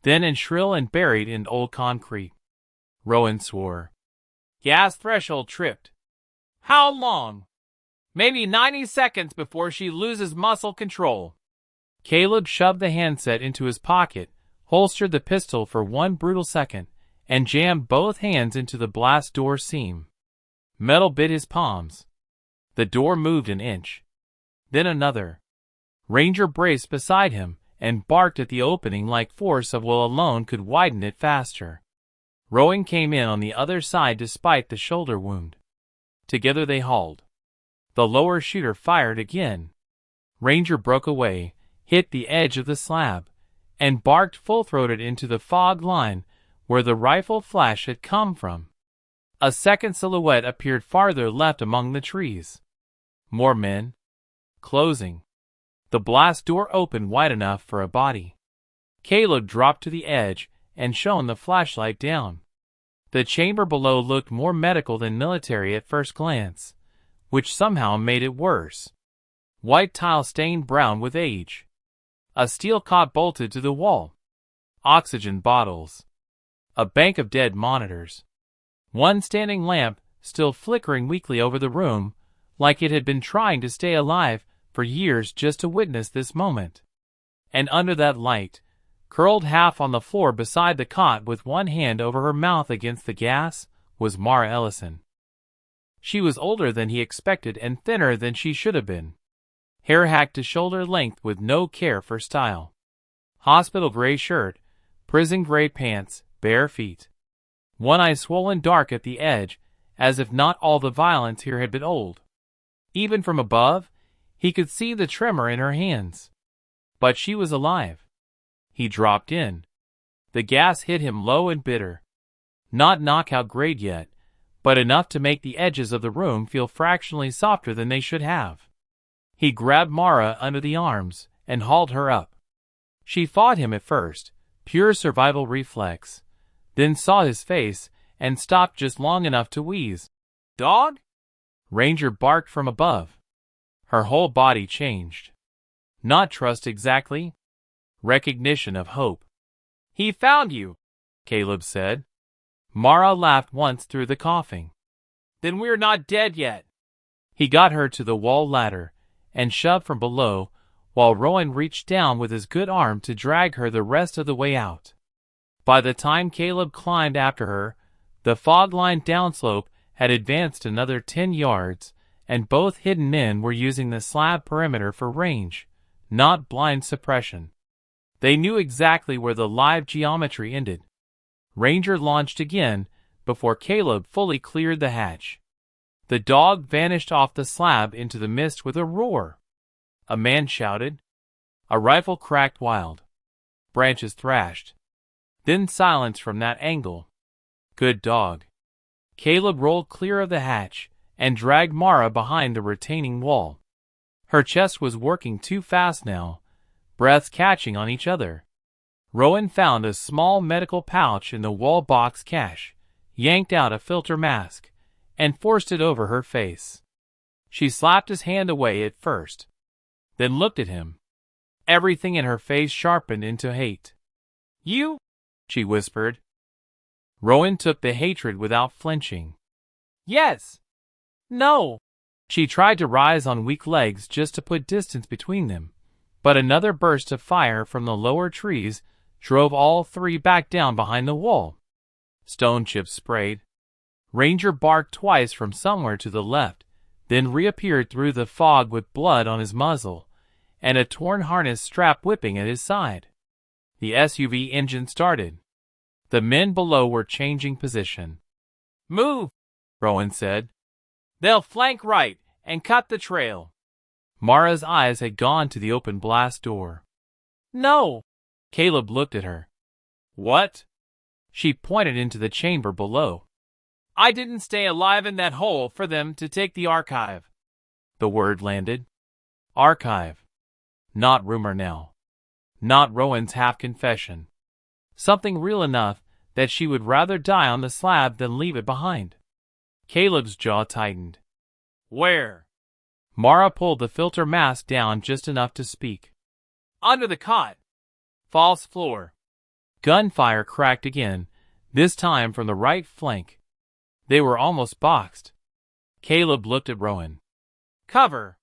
Then and shrill and buried in old concrete. Rowan swore. Gas threshold tripped. How long? Maybe 90 seconds before she loses muscle control. Caleb shoved the handset into his pocket, holstered the pistol for one brutal second, and jammed both hands into the blast door seam. Metal bit his palms. The door moved an inch. Then another. Ranger braced beside him and barked at the opening like force of will alone could widen it faster. Rowan came in on the other side despite the shoulder wound. Together they hauled. The lower shooter fired again. Ranger broke away, hit the edge of the slab, and barked full-throated into the fog line where the rifle flash had come from. A second silhouette appeared farther left among the trees. More men. Closing. The blast door opened wide enough for a body. Caleb dropped to the edge and shone the flashlight down. The chamber below looked more medical than military at first glance, which somehow made it worse. White tile stained brown with age. A steel cot bolted to the wall. Oxygen bottles. A bank of dead monitors. One standing lamp still flickering weakly over the room, like it had been trying to stay alive for years just to witness this moment. And under that light, curled half on the floor beside the cot with one hand over her mouth against the gas, was Mara Ellison. She was older than he expected and thinner than she should have been. Hair hacked to shoulder length with no care for style. Hospital gray shirt, prison gray pants, bare feet. One eye swollen dark at the edge, as if not all the violence here had been old. Even from above, he could see the tremor in her hands. But she was alive. He dropped in. The gas hit him low and bitter. Not knockout grade yet, but enough to make the edges of the room feel fractionally softer than they should have. He grabbed Mara under the arms and hauled her up. She fought him at first, pure survival reflex, then saw his face and stopped just long enough to wheeze. Dog? Ranger barked from above. Her whole body changed. Not trust exactly. Recognition of hope. He found you, Caleb said. Mara laughed once through the coughing. Then we're not dead yet. He got her to the wall ladder and shoved from below, while Rowan reached down with his good arm to drag her the rest of the way out. By the time Caleb climbed after her, the fog-lined downslope had advanced another 10 yards, and both hidden men were using the slab perimeter for range, not blind suppression. They knew exactly where the live geometry ended. Ranger launched again before Caleb fully cleared the hatch. The dog vanished off the slab into the mist with a roar. A man shouted. A rifle cracked wild. Branches thrashed. Then silence from that angle. Good dog. Caleb rolled clear of the hatch and dragged Mara behind the retaining wall. Her chest was working too fast now, breaths catching on each other. Rowan found a small medical pouch in the wall box cache, yanked out a filter mask, and forced it over her face. She slapped his hand away at first, then looked at him. Everything in her face sharpened into hate. You? She whispered. Rowan took the hatred without flinching. Yes. No. She tried to rise on weak legs just to put distance between them, but another burst of fire from the lower trees drove all three back down behind the wall. Stone chips sprayed. Ranger barked twice from somewhere to the left, then reappeared through the fog with blood on his muzzle and a torn harness strap whipping at his side. The SUV engine started. The men below were changing position. Move, Rowan said. They'll flank right and cut the trail. Mara's eyes had gone to the open blast door. No. Caleb looked at her. What? She pointed into the chamber below. I didn't stay alive in that hole for them to take the archive. The word landed. Archive. Not rumor now. Not Rowan's half-confession. Something real enough that she would rather die on the slab than leave it behind. Caleb's jaw tightened. Where? Mara pulled the filter mask down just enough to speak. Under the cot. False floor. Gunfire cracked again, this time from the right flank. They were almost boxed. Caleb looked at Rowan. Cover.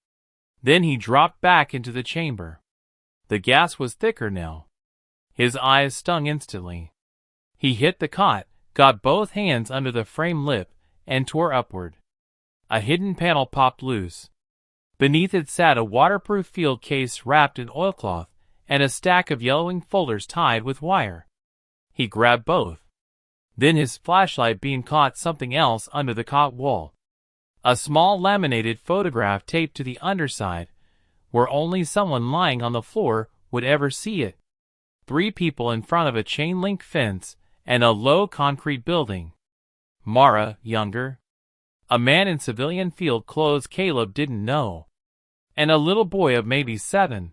Then he dropped back into the chamber. The gas was thicker now. His eyes stung instantly. He hit the cot, got both hands under the frame lip, and tore upward. A hidden panel popped loose. Beneath it sat a waterproof field case wrapped in oilcloth and a stack of yellowing folders tied with wire. He grabbed both. Then his flashlight beam caught something else under the cot wall. A small laminated photograph taped to the underside, where only someone lying on the floor would ever see it. 3 people in front of a chain-link fence and a low concrete building. Mara, younger. A man in civilian field clothes Caleb didn't know. And a little boy of maybe 7,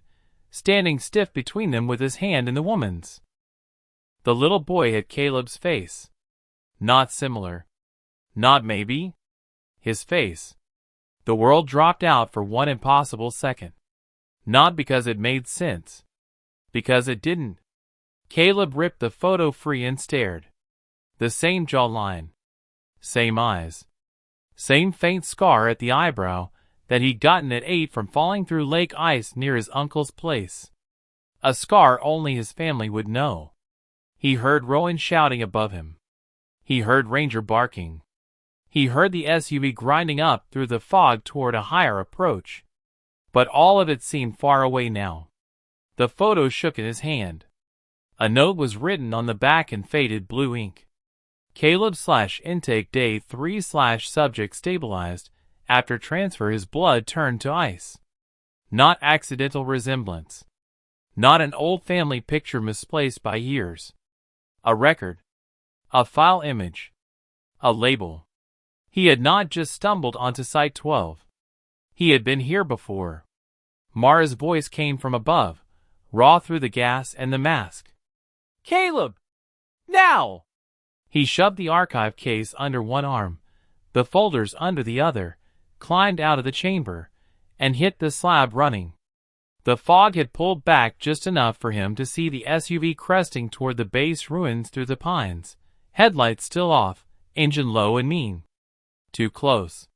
standing stiff between them with his hand in the woman's. The little boy had Caleb's face. Not similar. Not maybe. His face. The world dropped out for one impossible second. Not because it made sense. Because it didn't. Caleb ripped the photo free and stared. The same jawline. Same eyes. Same faint scar at the eyebrow that he'd gotten at 8 from falling through lake ice near his uncle's place. A scar only his family would know. He heard Rowan shouting above him. He heard Ranger barking. He heard the SUV grinding up through the fog toward a higher approach. But all of it seemed far away now. The photo shook in his hand. A note was written on the back in faded blue ink. Caleb/intake day 3/subject stabilized. After transfer his blood turned to ice. Not accidental resemblance. Not an old family picture misplaced by years. A record. A file image. A label. He had not just stumbled onto Site 12. He had been here before. Mara's voice came from above, raw through the gas and the mask. Caleb! Now! He shoved the archive case under one arm, the folders under the other, climbed out of the chamber, and hit the slab running. The fog had pulled back just enough for him to see the SUV cresting toward the base ruins through the pines, headlights still off, engine low and mean. Too close.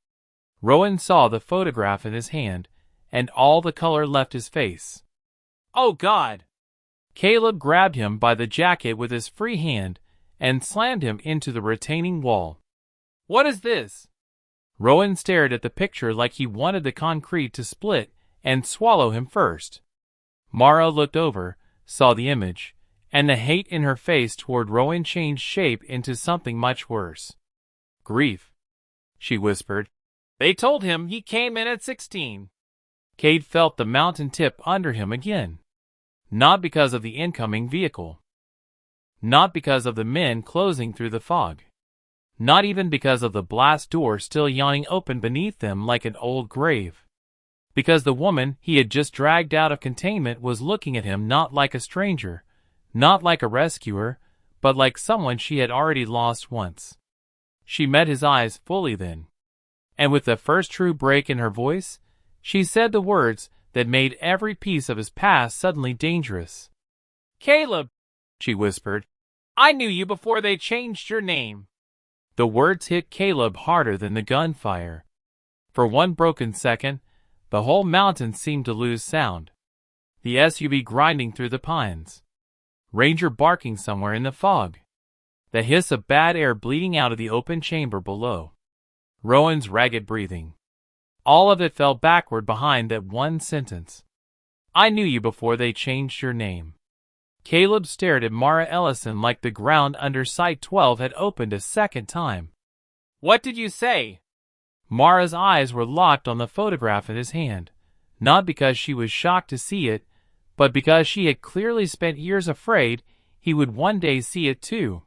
Rowan saw the photograph in his hand, and all the color left his face. Oh God! Caleb grabbed him by the jacket with his free hand and slammed him into the retaining wall. What is this? Rowan stared at the picture like he wanted the concrete to split and swallow him first. Mara looked over, saw the image, and the hate in her face toward Rowan changed shape into something much worse. Grief, she whispered. They told him he came in at 16. Cade felt the mountain tip under him again. Not because of the incoming vehicle. Not because of the men closing through the fog. Not even because of the blast door still yawning open beneath them like an old grave. Because the woman he had just dragged out of containment was looking at him not like a stranger, not like a rescuer, but like someone she had already lost once. She met his eyes fully then. And with the first true break in her voice, she said the words that made every piece of his past suddenly dangerous. Caleb, she whispered, I knew you before they changed your name. The words hit Caleb harder than the gunfire. For one broken second, the whole mountain seemed to lose sound. The SUV grinding through the pines. Ranger barking somewhere in the fog. The hiss of bad air bleeding out of the open chamber below. Rowan's ragged breathing. All of it fell backward behind that one sentence. I knew you before they changed your name. Caleb stared at Mara Ellison like the ground under Site 12 had opened a second time. What did you say? Mara's eyes were locked on the photograph in his hand, not because she was shocked to see it, but because she had clearly spent years afraid he would one day see it too.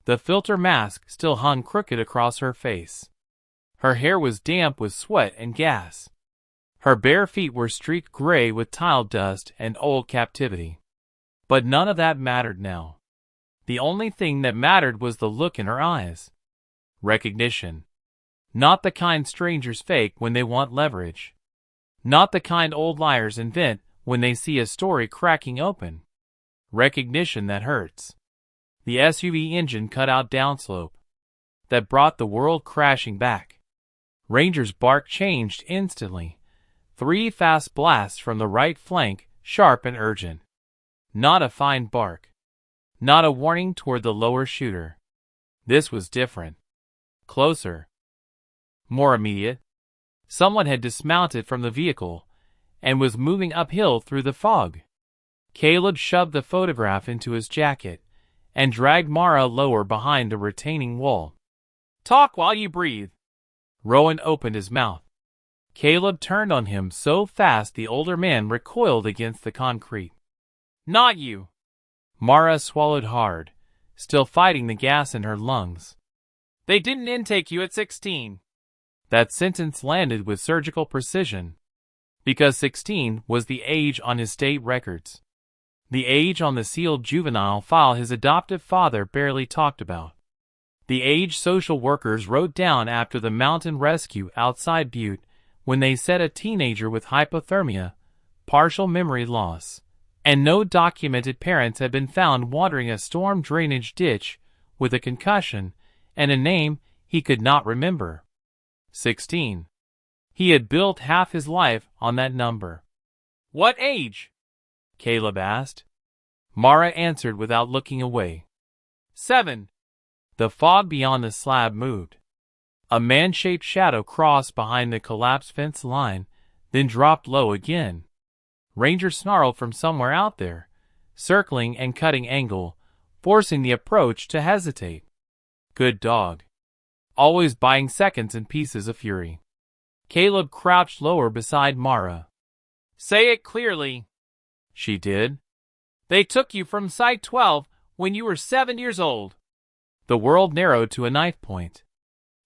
The filter mask still hung crooked across her face. Her hair was damp with sweat and gas. Her bare feet were streaked gray with tile dust and old captivity. But none of that mattered now. The only thing that mattered was the look in her eyes. Recognition. Not the kind strangers fake when they want leverage. Not the kind old liars invent when they see a story cracking open. Recognition that hurts. The SUV engine cut out downslope. That brought the world crashing back. Ranger's bark changed instantly. 3 fast blasts from the right flank, sharp and urgent. Not a fine bark. Not a warning toward the lower shooter. This was different. Closer. More immediate. Someone had dismounted from the vehicle and was moving uphill through the fog. Caleb shoved the photograph into his jacket and dragged Mara lower behind the retaining wall. "Talk while you breathe." Rowan opened his mouth. Caleb turned on him so fast the older man recoiled against the concrete. "Not you." Mara swallowed hard, still fighting the gas in her lungs. "They didn't intake you at 16. That sentence landed with surgical precision. Because 16 was the age on his state records. The age on the sealed juvenile file his adoptive father barely talked about. The age social workers wrote down after the mountain rescue outside Butte when they said a teenager with hypothermia, partial memory loss, and no documented parents had been found wandering a storm drainage ditch with a concussion and a name he could not remember. 16. He had built half his life on that number. "What age?" Caleb asked. Mara answered without looking away. 7. The fog beyond the slab moved. A man-shaped shadow crossed behind the collapsed fence line, then dropped low again. Ranger snarled from somewhere out there, circling and cutting angle, forcing the approach to hesitate. Good dog. Always buying seconds in pieces of fury. Caleb crouched lower beside Mara. "Say it clearly." She did. "They took you from Site 12 when you were 7 years old." The world narrowed to a knife point.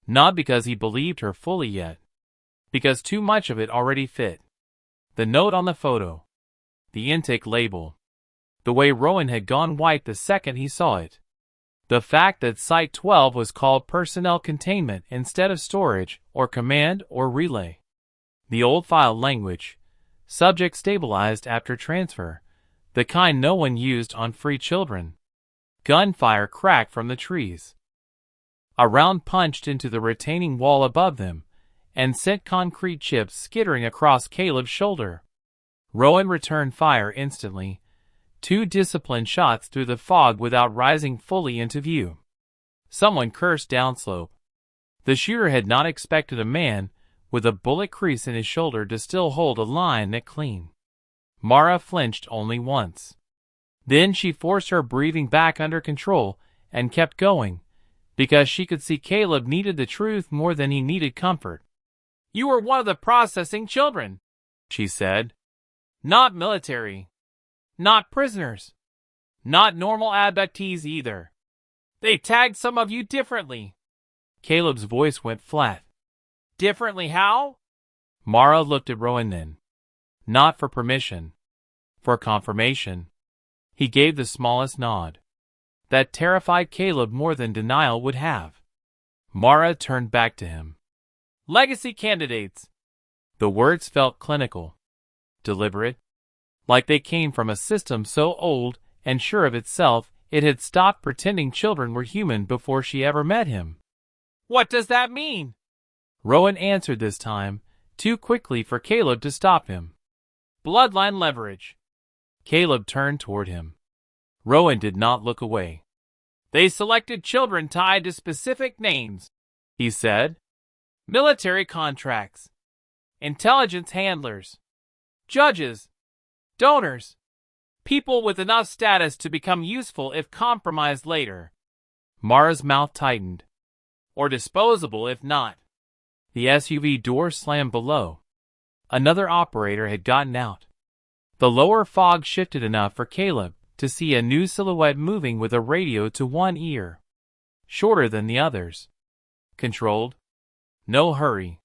Not because he believed her fully yet. Because too much of it already fit. The note on the photo. The intake label. The way Rowan had gone white the second he saw it. The fact that Site 12 was called personnel containment instead of storage or command or relay. The old file language. Subject stabilized after transfer. The kind no one used on free children. Gunfire cracked from the trees. A round punched into the retaining wall above them and sent concrete chips skittering across Caleb's shoulder. Rowan returned fire instantly. 2 disciplined shots through the fog without rising fully into view. Someone cursed downslope. The shooter had not expected a man with a bullet crease in his shoulder to still hold a line that clean. Mara flinched only once. Then she forced her breathing back under control and kept going, because she could see Caleb needed the truth more than he needed comfort. "You were one of the processing children," she said. "Not military. Not prisoners. Not normal abductees either. They tagged some of you differently." Caleb's voice went flat. "Differently how?" Mara looked at Rowan then. Not for permission. For confirmation. He gave the smallest nod. That terrified Caleb more than denial would have. Mara turned back to him. "Legacy candidates." The words felt clinical. Deliberate. Like they came from a system so old and sure of itself it had stopped pretending children were human before she ever met him. "What does that mean?" Rowan answered this time, too quickly for Caleb to stop him. "Bloodline leverage." Caleb turned toward him. Rowan did not look away. "They selected children tied to specific names," he said. "Military contracts. Intelligence handlers. Judges. Donors. People with enough status to become useful if compromised later." Mara's mouth tightened. "Or disposable if not." The SUV door slammed below. Another operator had gotten out. The lower fog shifted enough for Caleb to see a new silhouette moving with a radio to one ear. shorter than the others. Controlled. No hurry.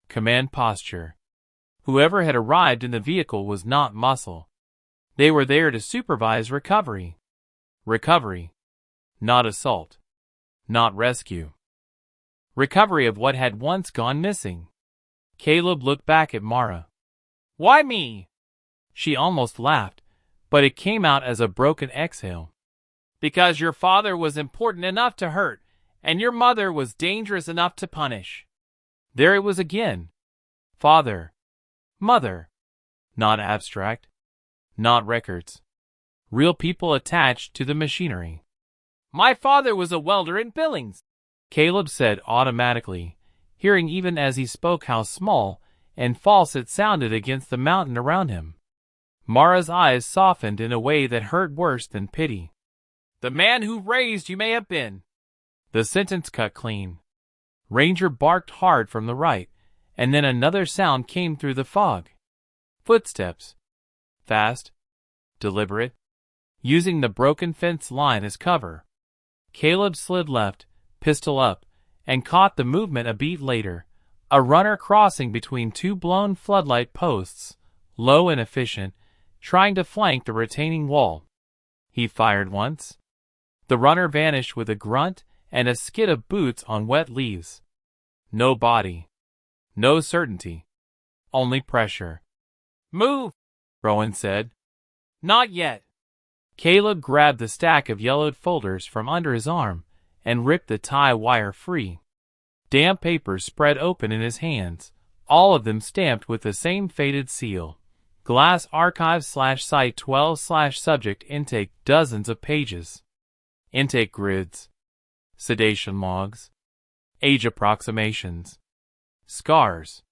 Command posture. Whoever had arrived in the vehicle was not muscle. They were there to supervise recovery. Recovery. Not assault. Not rescue. Recovery of what had once gone missing. Caleb looked back at Mara. "Why me?" She almost laughed, but it came out as a broken exhale. "Because your father was important enough to hurt, and your mother was dangerous enough to punish." There it was again. Father. Mother. Not abstract. Not records. Real people attached to the machinery. "My father was a welder in Billings," Caleb said automatically, hearing even as he spoke how small and false it sounded against the mountain around him. Mara's eyes softened in a way that hurt worse than pity. "The man who raised you may have been." The sentence cut clean. Ranger barked hard from the right, and then another sound came through the fog. Footsteps. Fast. Deliberate. Using the broken fence line as cover. Caleb slid left, pistol up, and caught the movement a beat later. A runner crossing between two blown floodlight posts, low and efficient, trying to flank the retaining wall. He fired once. The runner vanished with a grunt and a skid of boots on wet leaves. No body. No certainty. Only pressure. "Move," Rowan said. "Not yet." Caleb grabbed the stack of yellowed folders from under his arm and ripped the tie wire free. Damp papers spread open in his hands, all of them stamped with the same faded seal. Glass Archive/Site 12/Subject Intake, dozens of pages. Intake grids. Sedation logs. Age approximations. Scars.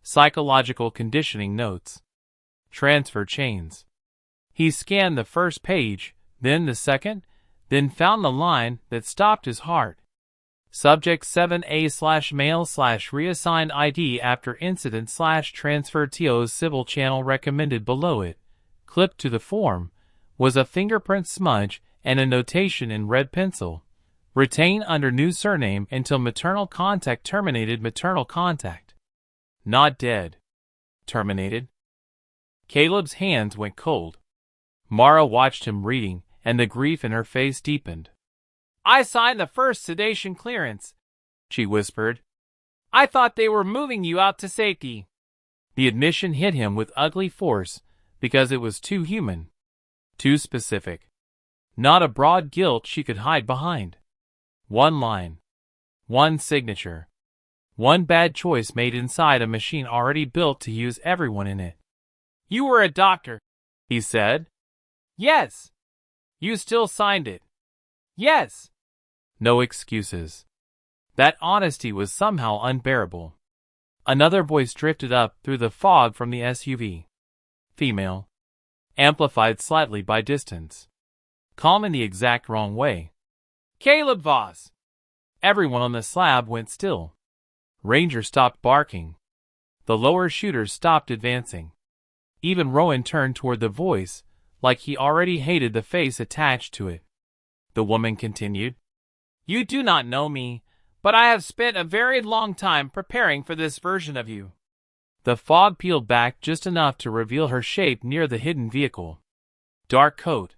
Psychological conditioning notes. Transfer chains. He scanned the first page, then the second, then found the line that stopped his heart. Subject 7A/male/reassigned ID after incident/transfer TO's civil channel recommended. Below it, clipped to the form, was a fingerprint smudge and a notation in red pencil. Retain under new surname until maternal contact terminated. Maternal contact. Not dead. Terminated. Caleb's hands went cold. Mara watched him reading, and the grief in her face deepened. "I signed the first sedation clearance," she whispered. "I thought they were moving you out to safety." The admission hit him with ugly force because it was too human. Too specific. Not a broad guilt she could hide behind. One line. One signature. One bad choice made inside a machine already built to use everyone in it. "You were a doctor," he said. "Yes." "You still signed it." "Yes." No excuses. That honesty was somehow unbearable. Another voice drifted up through the fog from the SUV. Female. Amplified slightly by distance. Calm in the exact wrong way. "Caleb Voss." Everyone on the slab went still. Ranger stopped barking. The lower shooters stopped advancing. Even Rowan turned toward the voice, like he already hated the face attached to it. The woman continued. "You do not know me, but I have spent a very long time preparing for this version of you." The fog peeled back just enough to reveal her shape near the hidden vehicle. Dark coat.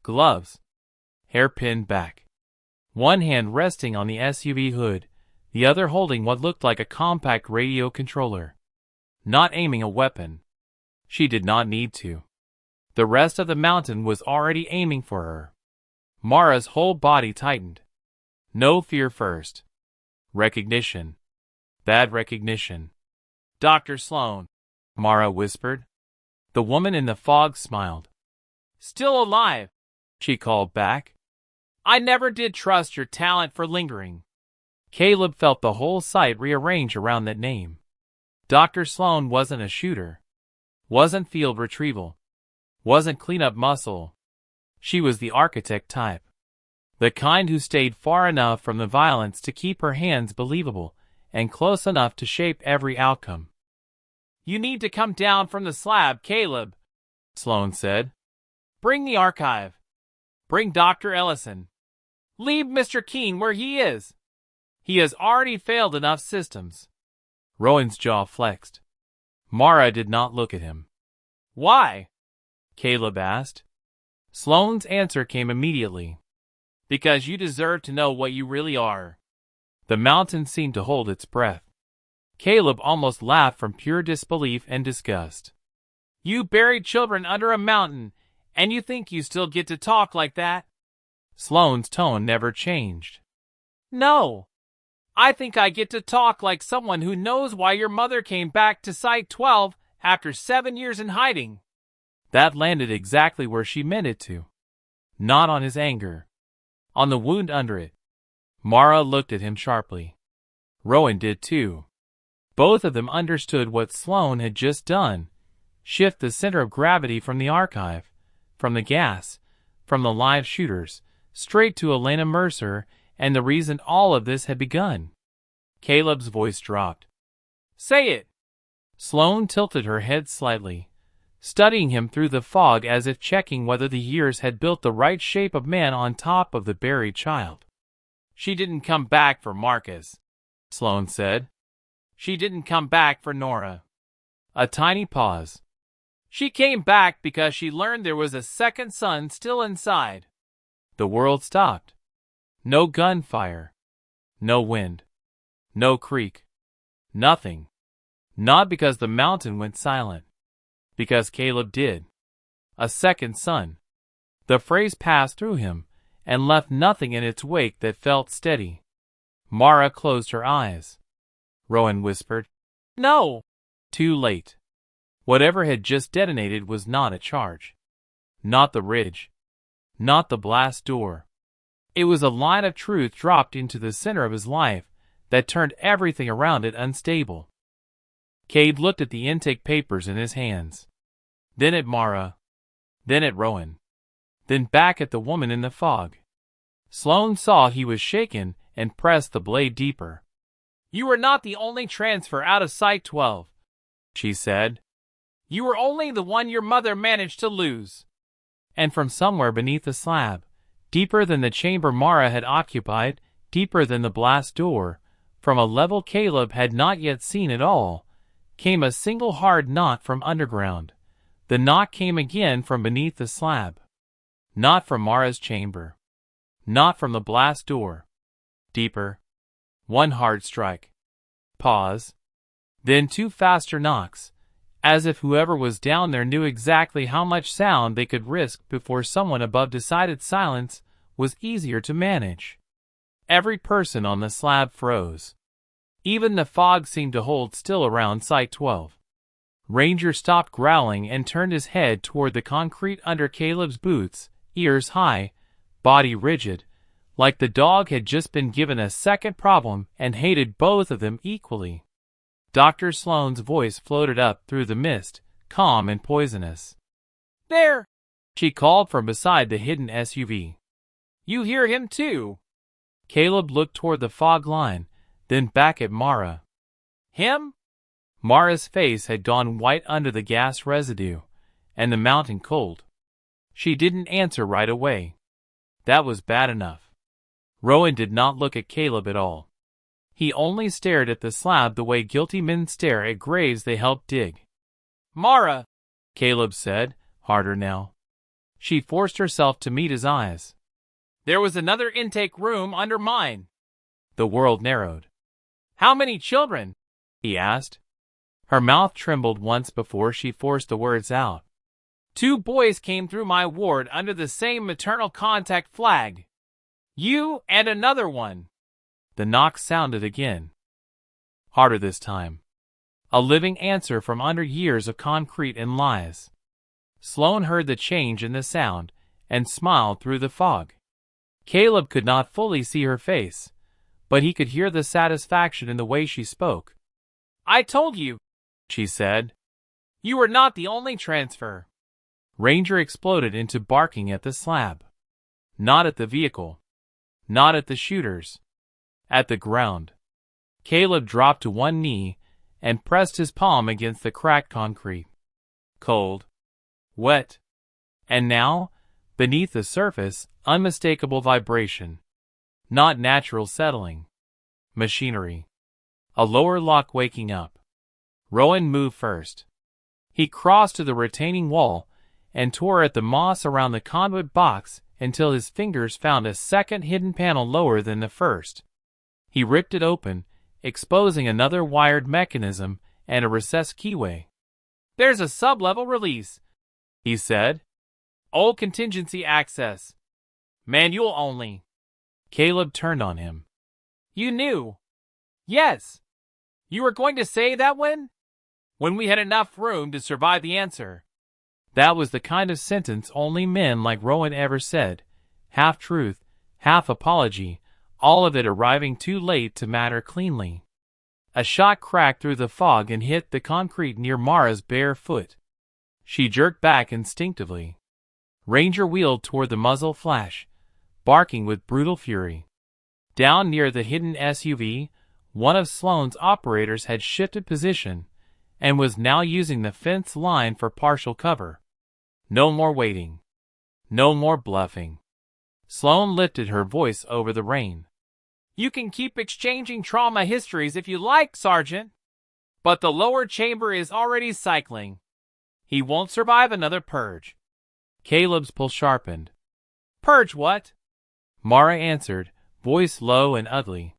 Gloves. Hair pinned back. One hand resting on the SUV hood, the other holding what looked like a compact radio controller. Not aiming a weapon. She did not need to. The rest of the mountain was already aiming for her. Mara's whole body tightened. No fear first. Recognition. Bad recognition. "Dr. Sloan," Mara whispered. The woman in the fog smiled. "Still alive," she called back. "I never did trust your talent for lingering." Caleb felt the whole site rearrange around that name. Dr. Sloan wasn't a shooter. Wasn't field retrieval. Wasn't cleanup muscle. She was the architect type. The kind who stayed far enough from the violence to keep her hands believable, and close enough to shape every outcome. "You need to come down from the slab, Caleb," Sloan said. "Bring the archive. Bring Dr. Ellison. Leave Mr. Keene where he is. He has already failed enough systems. Rowan's jaw flexed. Mara did not look at him. Why? Caleb asked. Sloane's answer came immediately. Because you deserve to know what you really are. The mountain seemed to hold its breath. Caleb almost laughed from pure disbelief and disgust. You buried children under a mountain, and you think you still get to talk like that? Sloane's tone never changed. No. I think I get to talk like someone who knows why your mother came back to Site 12 after 7 years in hiding. That landed exactly where she meant it to. Not on his anger. On the wound under it. Mara looked at him sharply. Rowan did too. Both of them understood what Sloane had just done. Shift the center of gravity from the archive, from the gas, from the live shooters, straight to Elena Mercer, and the reason all of this had begun. Caleb's voice dropped. Say it! Sloane tilted her head slightly, studying him through the fog as if checking whether the years had built the right shape of man on top of the buried child. She didn't come back for Marcus, Sloane said. She didn't come back for Nora. A tiny pause. She came back because she learned there was a second son still inside. The world stopped. No gunfire. No wind. No creek. Nothing. Not because the mountain went silent. Because Caleb did. A second son. The phrase passed through him, and left nothing in its wake that felt steady. Mara closed her eyes. Rowan whispered, No! Too late. Whatever had just detonated was not a charge. Not the ridge. Not the blast door. It was a line of truth dropped into the center of his life that turned everything around it unstable. Cade looked at the intake papers in his hands. Then at Mara. Then at Rowan. Then back at the woman in the fog. Sloane saw he was shaken and pressed the blade deeper. You were not the only transfer out of Site 12, she said. You were only the one your mother managed to lose. And from somewhere beneath the slab, deeper than the chamber Mara had occupied, deeper than the blast door, from a level Caleb had not yet seen at all, came a single hard knock from underground. The knock came again from beneath the slab. Not from Mara's chamber. Not from the blast door. Deeper. One hard strike. Pause. Then two faster knocks, as if whoever was down there knew exactly how much sound they could risk before someone above decided silence was easier to manage. Every person on the slab froze. Even the fog seemed to hold still around Site 12. Ranger stopped growling and turned his head toward the concrete under Caleb's boots, ears high, body rigid, like the dog had just been given a second problem and hated both of them equally. Dr. Sloane's voice floated up through the mist, calm and poisonous. There! She called from beside the hidden SUV. You hear him too? Caleb looked toward the fog line, then back at Mara. Him? Mara's face had gone white under the gas residue, and the mountain cold. She didn't answer right away. That was bad enough. Rowan did not look at Caleb at all. He only stared at the slab the way guilty men stare at graves they helped dig. Mara, Caleb said, harder now. She forced herself to meet his eyes. There was another intake room under mine. The world narrowed. How many children? He asked. Her mouth trembled once before she forced the words out. 2 boys came through my ward under the same maternal contact flag. You and another one. The knock sounded again. Harder this time. A living answer from under years of concrete and lies. Sloane heard the change in the sound and smiled through the fog. Caleb could not fully see her face, but he could hear the satisfaction in the way she spoke. I told you, she said. You were not the only transfer. Ranger exploded into barking at the slab. Not at the vehicle. Not at the shooters. At the ground. Caleb dropped to one knee and pressed his palm against the cracked concrete. Cold. Wet. And now, beneath the surface, unmistakable vibration. Not natural settling. Machinery. A lower lock waking up. Rowan moved first. He crossed to the retaining wall and tore at the moss around the conduit box until his fingers found a second hidden panel lower than the first. He ripped it open, exposing another wired mechanism and a recessed keyway. "There's a sub-level release," he said. "Old contingency access. Manual only." Caleb turned on him. "You knew?" "Yes." "You were going to say that when?" "When we had enough room to survive the answer." That was the kind of sentence only men like Rowan ever said. Half truth, half apology, all of it arriving too late to matter cleanly. A shot cracked through the fog and hit the concrete near Mara's bare foot. She jerked back instinctively. Ranger wheeled toward the muzzle flash, barking with brutal fury. Down near the hidden SUV, one of Sloane's operators had shifted position and was now using the fence line for partial cover. No more waiting. No more bluffing. Sloane lifted her voice over the rain. "You can keep exchanging trauma histories if you like, Sergeant. But the lower chamber is already cycling. He won't survive another purge." Caleb's pulse sharpened. "Purge what?" Mara answered, voice low and ugly.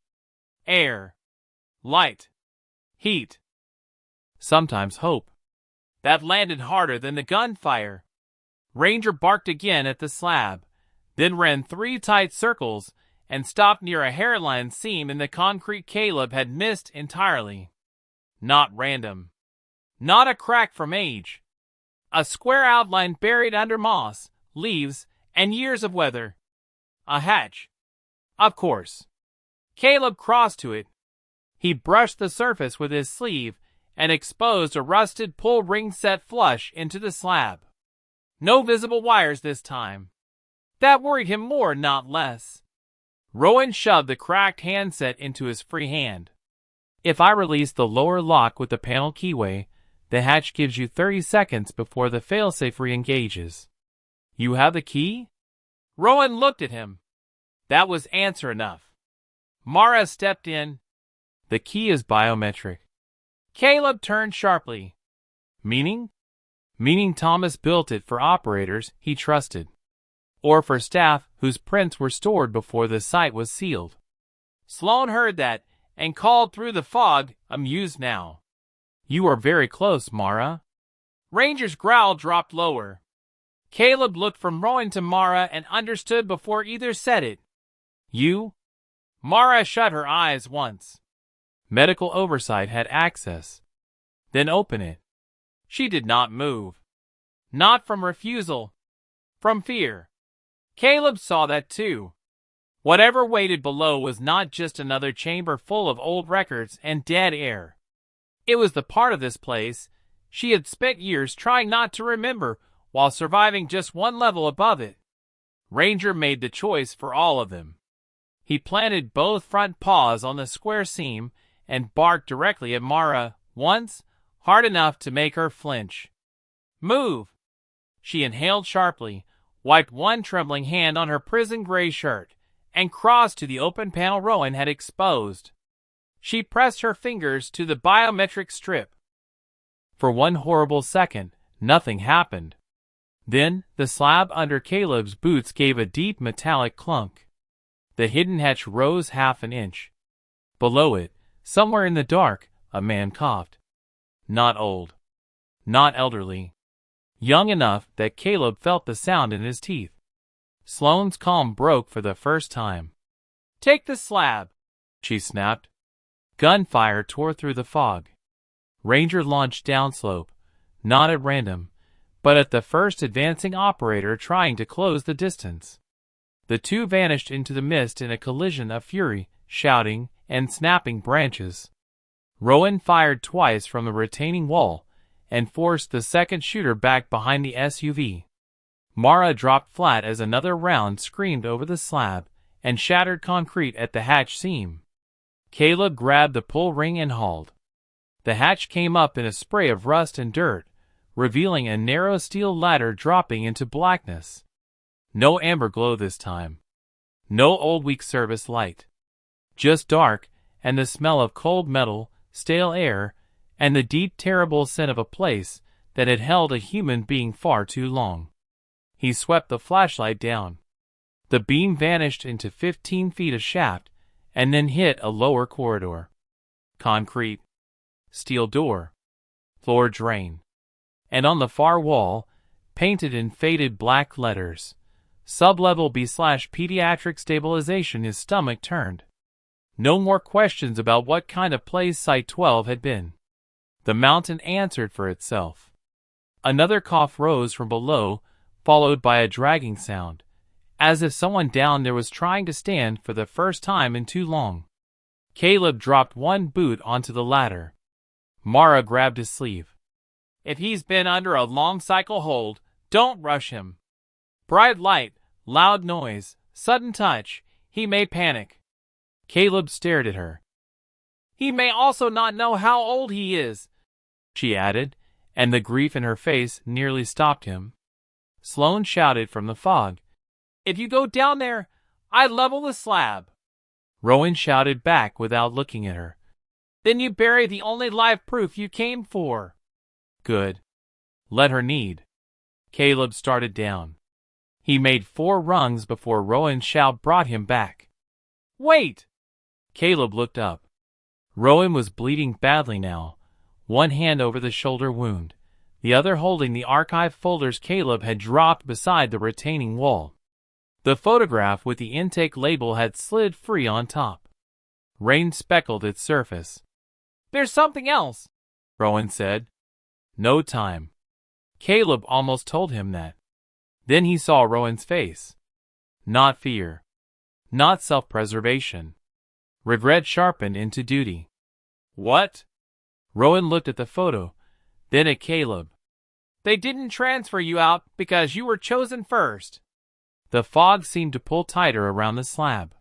"Air. Light. Heat. Sometimes hope." That landed harder than the gunfire. Ranger barked again at the slab, then ran 3 tight circles and stopped near a hairline seam in the concrete Caleb had missed entirely. Not random. Not a crack from age. A square outline buried under moss, leaves, and years of weather. A hatch. Of course. Caleb crossed to it. He brushed the surface with his sleeve and exposed a rusted pull ring set flush into the slab. No visible wires this time. That worried him more, not less. Rowan shoved the cracked handset into his free hand. "If I release the lower lock with the panel keyway, the hatch gives you 30 seconds before the failsafe re-engages. You have the key?" Rowan looked at him. That was answer enough. Mara stepped in. "The key is biometric." Caleb turned sharply. "Meaning?" "Meaning Thomas built it for operators he trusted. Or for staff whose prints were stored before the site was sealed." Sloane heard that and called through the fog, amused now. "You are very close, Mara." Ranger's growl dropped lower. Caleb looked from Rowan to Mara and understood before either said it. "You?" Mara shut her eyes once. Medical oversight had access. Then open it. She did not move. Not from refusal. From fear. Caleb saw that too. Whatever waited below was not just another chamber full of old records and dead air. It was the part of this place she had spent years trying not to remember while surviving just one level above it. Ranger made the choice for all of them. He planted both front paws on the square seam and barked directly at Mara, once, hard enough to make her flinch. "Move!" She inhaled sharply, wiped one trembling hand on her prison gray shirt, and crossed to the open panel Rowan had exposed. She pressed her fingers to the biometric strip. For one horrible second, nothing happened. Then, the slab under Caleb's boots gave a deep metallic clunk. The hidden hatch rose half an inch. Below it, somewhere in the dark, a man coughed. Not old. Not elderly. Young enough that Caleb felt the sound in his teeth. Sloane's calm broke for the first time. "Take the slab," she snapped. Gunfire tore through the fog. Ranger launched downslope, not at random, but at the first advancing operator trying to close the distance. The two vanished into the mist in a collision of fury, shouting, and snapping branches. Rowan fired twice from the retaining wall and forced the second shooter back behind the SUV. Mara dropped flat as another round screamed over the slab and shattered concrete at the hatch seam. Caleb grabbed the pull ring and hauled. The hatch came up in a spray of rust and dirt, revealing a narrow steel ladder dropping into blackness. No amber glow this time. No old weak service light. Just dark, and the smell of cold metal, stale air, and the deep terrible scent of a place that had held a human being far too long. He swept the flashlight down. The beam vanished into 15 feet of shaft, and then hit a lower corridor. Concrete. Steel door. Floor drain. And on the far wall, painted in faded black letters, Sublevel B/Pediatric Stabilization. His stomach turned. No more questions about what kind of place Site-12 had been. The mountain answered for itself. Another cough rose from below, followed by a dragging sound, as if someone down there was trying to stand for the first time in too long. Caleb dropped one boot onto the ladder. Mara grabbed his sleeve. If he's been under a long cycle hold, don't rush him. Bright light, loud noise, sudden touch, he may panic. Caleb stared at her. He may also not know how old he is, she added, and the grief in her face nearly stopped him. Sloane shouted from the fog. If you go down there, I level the slab. Rowan shouted back without looking at her. Then you bury the only live proof you came for. Good. Let her need. Caleb started down. He made 4 rungs before Rowan's shout brought him back. Wait! Caleb looked up. Rowan was bleeding badly now, one hand over the shoulder wound, the other holding the archive folders Caleb had dropped beside the retaining wall. The photograph with the intake label had slid free on top. Rain speckled its surface. There's something else, Rowan said. No time. Caleb almost told him that. Then he saw Rowan's face. Not fear. Not self-preservation. Regret sharpened into duty. What? Rowan looked at the photo, then at Caleb. They didn't transfer you out because you were chosen first. The fog seemed to pull tighter around the slab.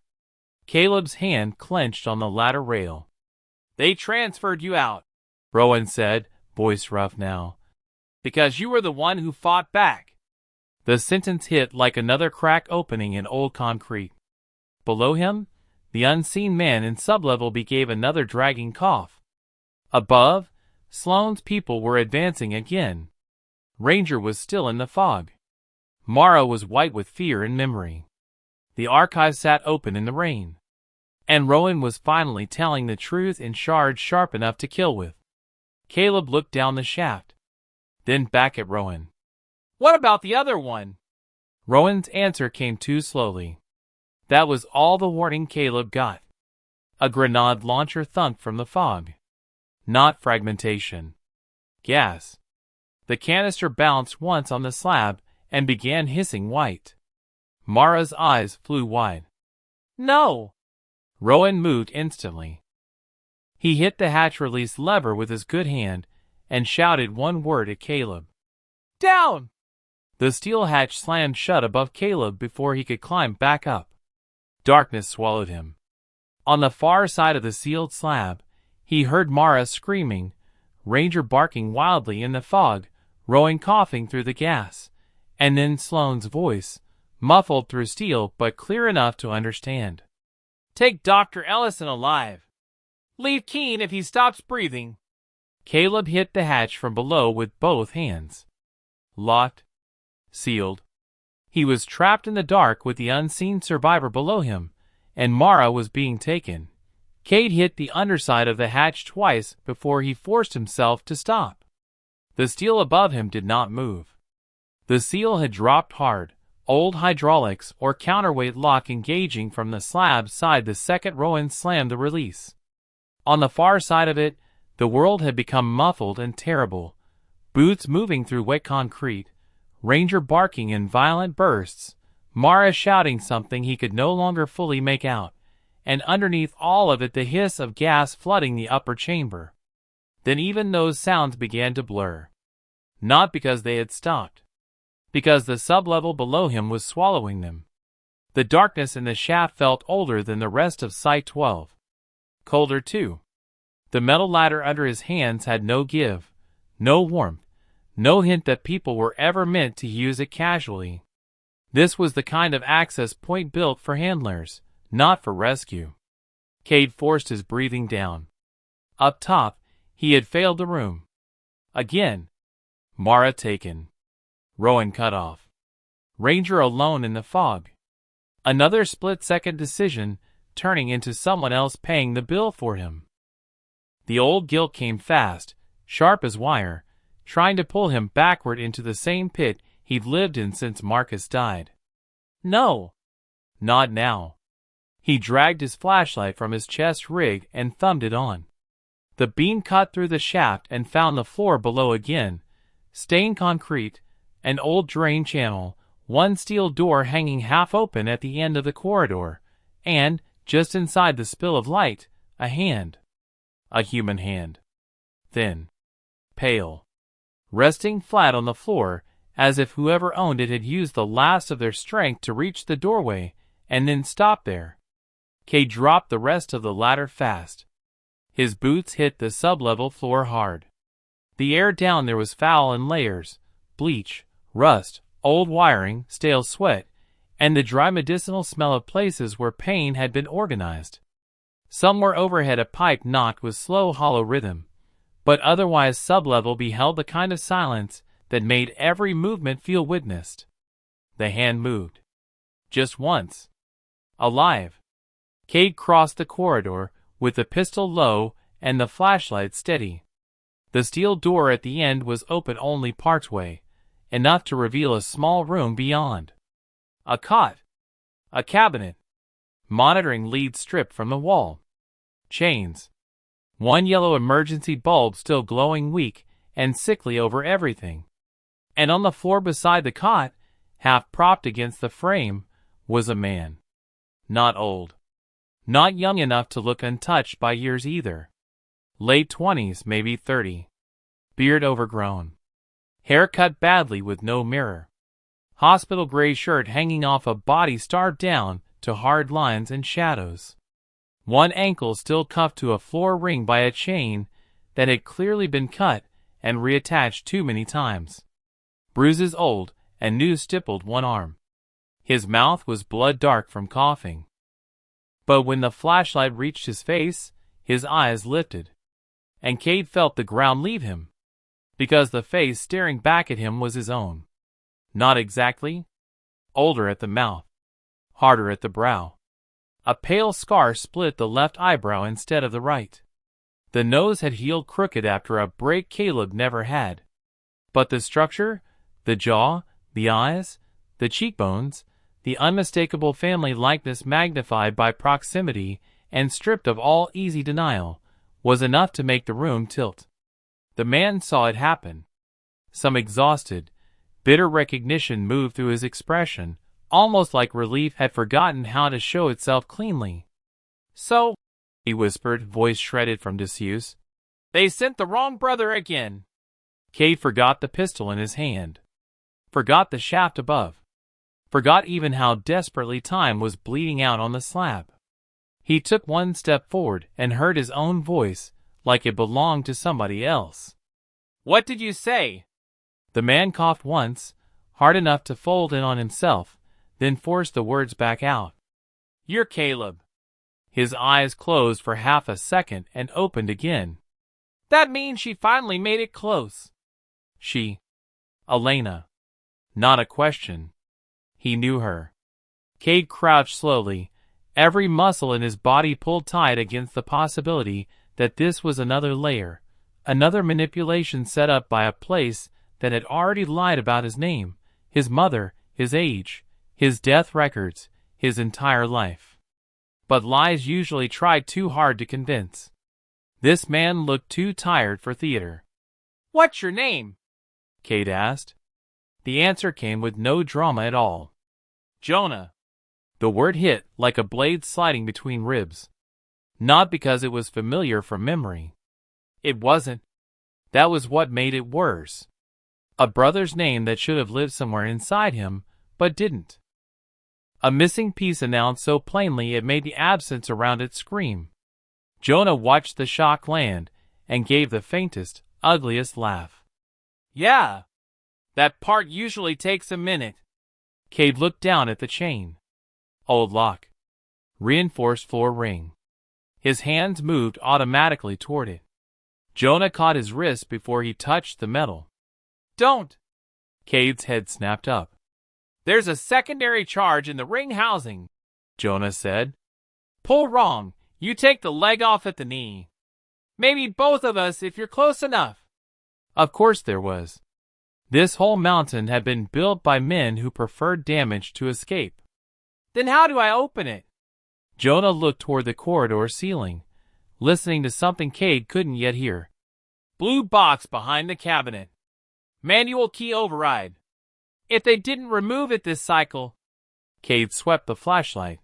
Caleb's hand clenched on the ladder rail. They transferred you out, Rowan said, voice rough now. Because you were the one who fought back. The sentence hit like another crack opening in old concrete. Below him, the unseen man in sublevel B gave another dragging cough. Above, Sloane's people were advancing again. Ranger was still in the fog. Mara was white with fear and memory. The archive sat open in the rain. And Rowan was finally telling the truth in shards sharp enough to kill with. Caleb looked down the shaft, then back at Rowan. What about the other one? Rowan's answer came too slowly. That was all the warning Caleb got. A grenade launcher thunked from the fog. Not fragmentation. Gas. The canister bounced once on the slab and began hissing white. Mara's eyes flew wide. No! Rowan moved instantly. He hit the hatch release lever with his good hand and shouted one word at Caleb. Down! The steel hatch slammed shut above Caleb before he could climb back up. Darkness swallowed him. On the far side of the sealed slab, he heard Mara screaming, Ranger barking wildly in the fog, Rowan coughing through the gas, and then Sloane's voice, muffled through steel but clear enough to understand. Take Dr. Ellison alive. Leave Keene if he stops breathing. Caleb hit the hatch from below with both hands. Locked. Sealed. He was trapped in the dark with the unseen survivor below him, and Mara was being taken. Cade hit the underside of the hatch twice before he forced himself to stop. The steel above him did not move. The seal had dropped hard, old hydraulics or counterweight lock engaging from the slab side the second Rowan slammed the release. On the far side of it, the world had become muffled and terrible. Boots moving through wet concrete, Ranger barking in violent bursts, Mara shouting something he could no longer fully make out, and underneath all of it the hiss of gas flooding the upper chamber. Then even those sounds began to blur. Not because they had stopped. Because the sublevel below him was swallowing them. The darkness in the shaft felt older than the rest of Site-12. Colder too. The metal ladder under his hands had no give, no warmth, no hint that people were ever meant to use it casually. This was the kind of access point built for handlers, not for rescue. Cade forced his breathing down. Up top, he had failed the room. Again. Mara taken. Rowan cut off. Ranger alone in the fog. Another split-second decision, turning into someone else paying the bill for him. The old guilt came fast, sharp as wire, trying to pull him backward into the same pit he'd lived in since Marcus died. No! Not now. He dragged his flashlight from his chest rig and thumbed it on. The beam cut through the shaft and found the floor below again, stained concrete, an old drain channel, one steel door hanging half open at the end of the corridor, and, just inside the spill of light, a hand. A human hand. Thin. Pale. Resting flat on the floor, as if whoever owned it had used the last of their strength to reach the doorway, and then stopped there. Cade dropped the rest of the ladder fast. His boots hit the sub-level floor hard. The air down there was foul in layers, bleach, rust, old wiring, stale sweat, and the dry medicinal smell of places where pain had been organized. Somewhere overhead a pipe knocked with slow hollow rhythm, but otherwise sub-level beheld the kind of silence that made every movement feel witnessed. The hand moved. Just once. Alive. Cade crossed the corridor, with the pistol low and the flashlight steady. The steel door at the end was open only partway, enough to reveal a small room beyond. A cot. A cabinet. Monitoring lead stripped from the wall. Chains. One yellow emergency bulb still glowing weak and sickly over everything. And on the floor beside the cot, half propped against the frame, was a man. Not old. Not young enough to look untouched by years either. Late 20s, maybe 30. Beard overgrown. Hair cut badly with no mirror. Hospital gray shirt hanging off a body starved down to hard lines and shadows. One ankle still cuffed to a floor ring by a chain that had clearly been cut and reattached too many times. Bruises old and new stippled one arm. His mouth was blood dark from coughing. But when the flashlight reached his face, his eyes lifted. And Cade felt the ground leave him. Because the face staring back at him was his own. Not exactly. Older at the mouth. Harder at the brow. A pale scar split the left eyebrow instead of the right. The nose had healed crooked after a break Caleb never had. But the structure, the jaw, the eyes, the cheekbones, the unmistakable family likeness magnified by proximity and stripped of all easy denial, was enough to make the room tilt. The man saw it happen. Some exhausted, bitter recognition moved through his expression, almost like relief had forgotten how to show itself cleanly. "So," he whispered, voice shredded from disuse, "they sent the wrong brother again." Cade forgot the pistol in his hand. Forgot the shaft above. Forgot even how desperately time was bleeding out on the slab. He took one step forward and heard his own voice, like it belonged to somebody else. "What did you say?" The man coughed once, hard enough to fold in on himself, then forced the words back out. "You're Caleb." His eyes closed for half a second and opened again. "That means she finally made it close." She. Elena. Not a question. He knew her. Cade crouched slowly, every muscle in his body pulled tight against the possibility that this was another layer, another manipulation set up by a place that had already lied about his name, his mother, his age, his death records, his entire life. But lies usually tried too hard to convince. This man looked too tired for theater. "What's your name?" Cade asked. The answer came with no drama at all. "Jonah." The word hit like a blade sliding between ribs. Not because it was familiar from memory. It wasn't. That was what made it worse. A brother's name that should have lived somewhere inside him, but didn't. A missing piece announced so plainly it made the absence around it scream. Jonah watched the shock land, and gave the faintest, ugliest laugh. "Yeah. That part usually takes a minute." Cade looked down at the chain. Old lock. Reinforced floor ring. His hands moved automatically toward it. Jonah caught his wrist before he touched the metal. Don't! Cade's head snapped up. There's a secondary charge in the ring housing, Jonah said. Pull wrong. You take the leg off at the knee. Maybe both of us if you're close enough. Of course there was. This whole mountain had been built by men who preferred damage to escape. Then how do I open it? Jonah looked toward the corridor ceiling, listening to something Cade couldn't yet hear. Blue box behind the cabinet. Manual key override. If they didn't remove it this cycle. Cade swept the flashlight.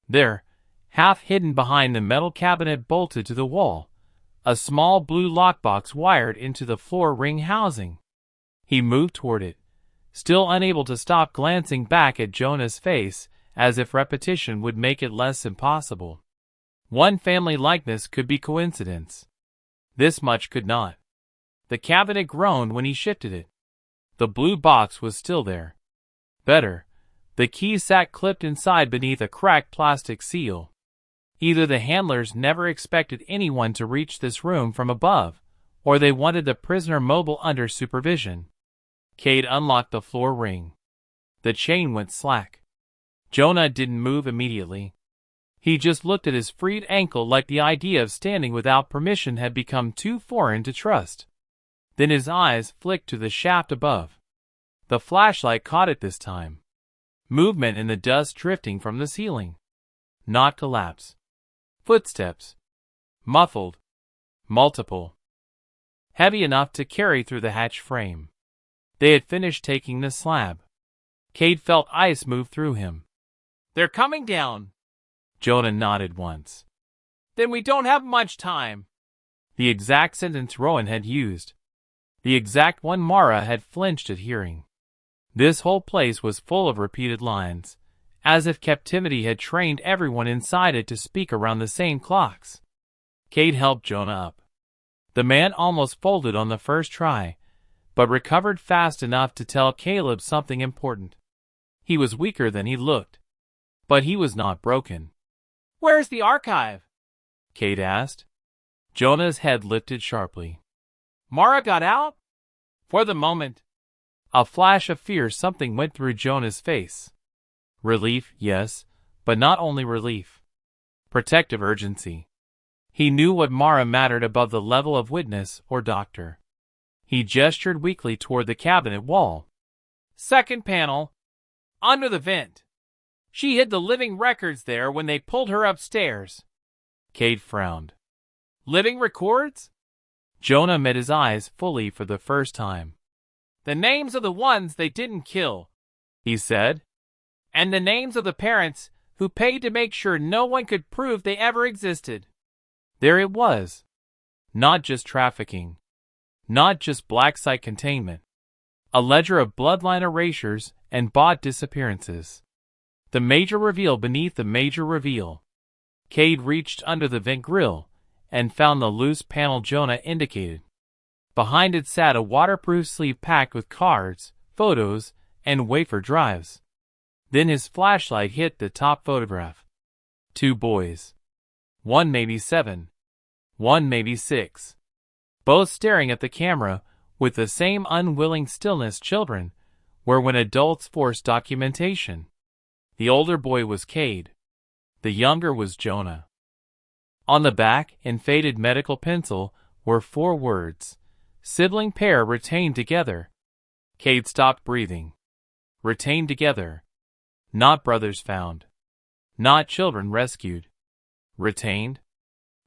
There, half hidden behind the metal cabinet bolted to the wall, a small blue lockbox wired into the floor ring housing. He moved toward it, still unable to stop glancing back at Jonah's face, as if repetition would make it less impossible. One family likeness could be coincidence. This much could not. The cabinet groaned when he shifted it. The blue box was still there. Better, the key sat clipped inside beneath a cracked plastic seal. Either the handlers never expected anyone to reach this room from above, or they wanted the prisoner mobile under supervision. Cade unlocked the floor ring. The chain went slack. Jonah didn't move immediately. He just looked at his freed ankle like the idea of standing without permission had become too foreign to trust. Then his eyes flicked to the shaft above. The flashlight caught it this time. Movement in the dust drifting from the ceiling. Not collapse. Footsteps. Muffled. Multiple. Heavy enough to carry through the hatch frame. They had finished taking the slab. Cade felt ice move through him. They're coming down. Jonah nodded once. Then we don't have much time. The exact sentence Rowan had used. The exact one Mara had flinched at hearing. This whole place was full of repeated lines, as if captivity had trained everyone inside it to speak around the same clocks. Cade helped Jonah up. The man almost folded on the first try, but recovered fast enough to tell Caleb something important. He was weaker than he looked, but he was not broken. Where's the archive? Cade asked. Jonah's head lifted sharply. Mara got out? For the moment. A flash of fear something went through Jonah's face. Relief, yes, but not only relief. Protective urgency. He knew what Mara mattered above the level of witness or doctor. He gestured weakly toward the cabinet wall. Second panel. Under the vent. She hid the living records there when they pulled her upstairs. Cade frowned. Living records? Jonah met his eyes fully for the first time. The names of the ones they didn't kill, he said. And the names of the parents who paid to make sure no one could prove they ever existed. There it was. Not just trafficking. Not just black site containment. A ledger of bloodline erasures and bot disappearances. The major reveal beneath the major reveal. Cade reached under the vent grill and found the loose panel Jonah indicated. Behind it sat a waterproof sleeve packed with cards, photos, and wafer drives. Then his flashlight hit the top photograph. 2 boys. One maybe 7. One maybe 6. Both staring at the camera with the same unwilling stillness children were when adults force documentation. The older boy was Cade. The younger was Jonah. On the back, in faded medical pencil, were 4 words. Sibling pair retained together. Cade stopped breathing. Retained together. Not brothers found. Not children rescued. Retained.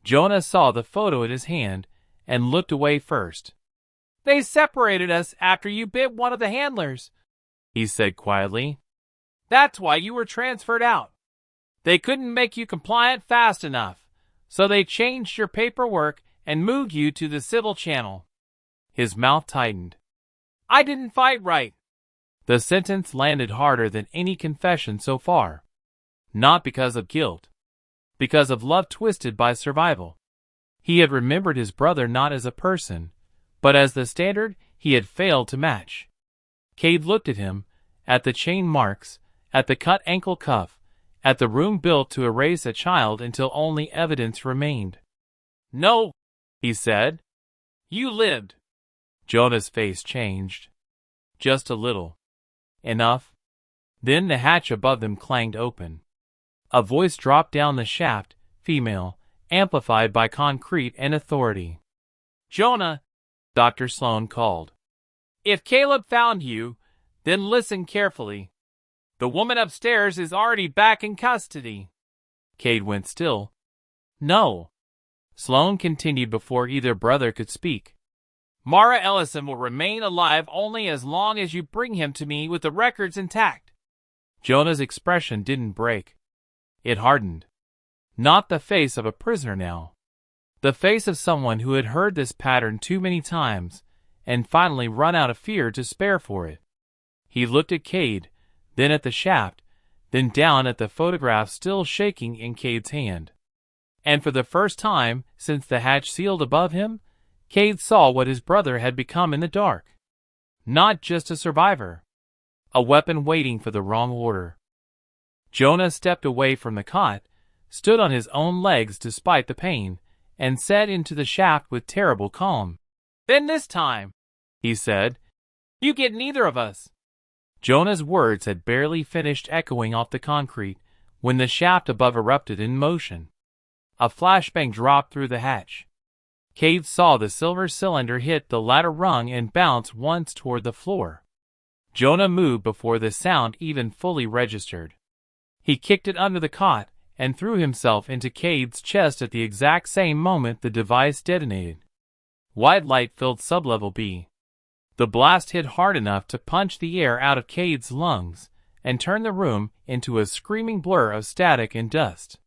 Jonah saw the photo in his hand and looked away first. They separated us after you bit one of the handlers, he said quietly. That's why you were transferred out. They couldn't make you compliant fast enough, so they changed your paperwork and moved you to the civil channel. His mouth tightened. I didn't fight right. The sentence landed harder than any confession so far. Not because of guilt. Because of love twisted by survival. He had remembered his brother not as a person, but as the standard he had failed to match. Cade looked at him, at the chain marks, at the cut ankle cuff, at the room built to erase a child until only evidence remained. "No," he said. "You lived." Jonah's face changed. Just a little. Enough. Then the hatch above them clanged open. A voice dropped down the shaft, female, amplified by concrete and authority. "Jonah," Dr. Sloan called. "If Caleb found you, then listen carefully. The woman upstairs is already back in custody." Cade went still. "No." Sloan continued before either brother could speak. "Mara Ellison will remain alive only as long as you bring him to me with the records intact." Jonah's expression didn't break. It hardened. Not the face of a prisoner now. The face of someone who had heard this pattern too many times, and finally run out of fear to spare for it. He looked at Cade, then at the shaft, then down at the photograph still shaking in Cade's hand. And for the first time since the hatch sealed above him, Cade saw what his brother had become in the dark. Not just a survivor. A weapon waiting for the wrong order. Jonah stepped away from the cot, stood on his own legs despite the pain, and said into the shaft with terrible calm. "Then this time," he said, "you get neither of us." Jonah's words had barely finished echoing off the concrete when the shaft above erupted in motion. A flashbang dropped through the hatch. Cade saw the silver cylinder hit the ladder rung and bounce once toward the floor. Jonah moved before the sound even fully registered. He kicked it under the cot and threw himself into Cade's chest at the exact same moment the device detonated. White light filled sublevel B. The blast hit hard enough to punch the air out of Cade's lungs and turn the room into a screaming blur of static and dust.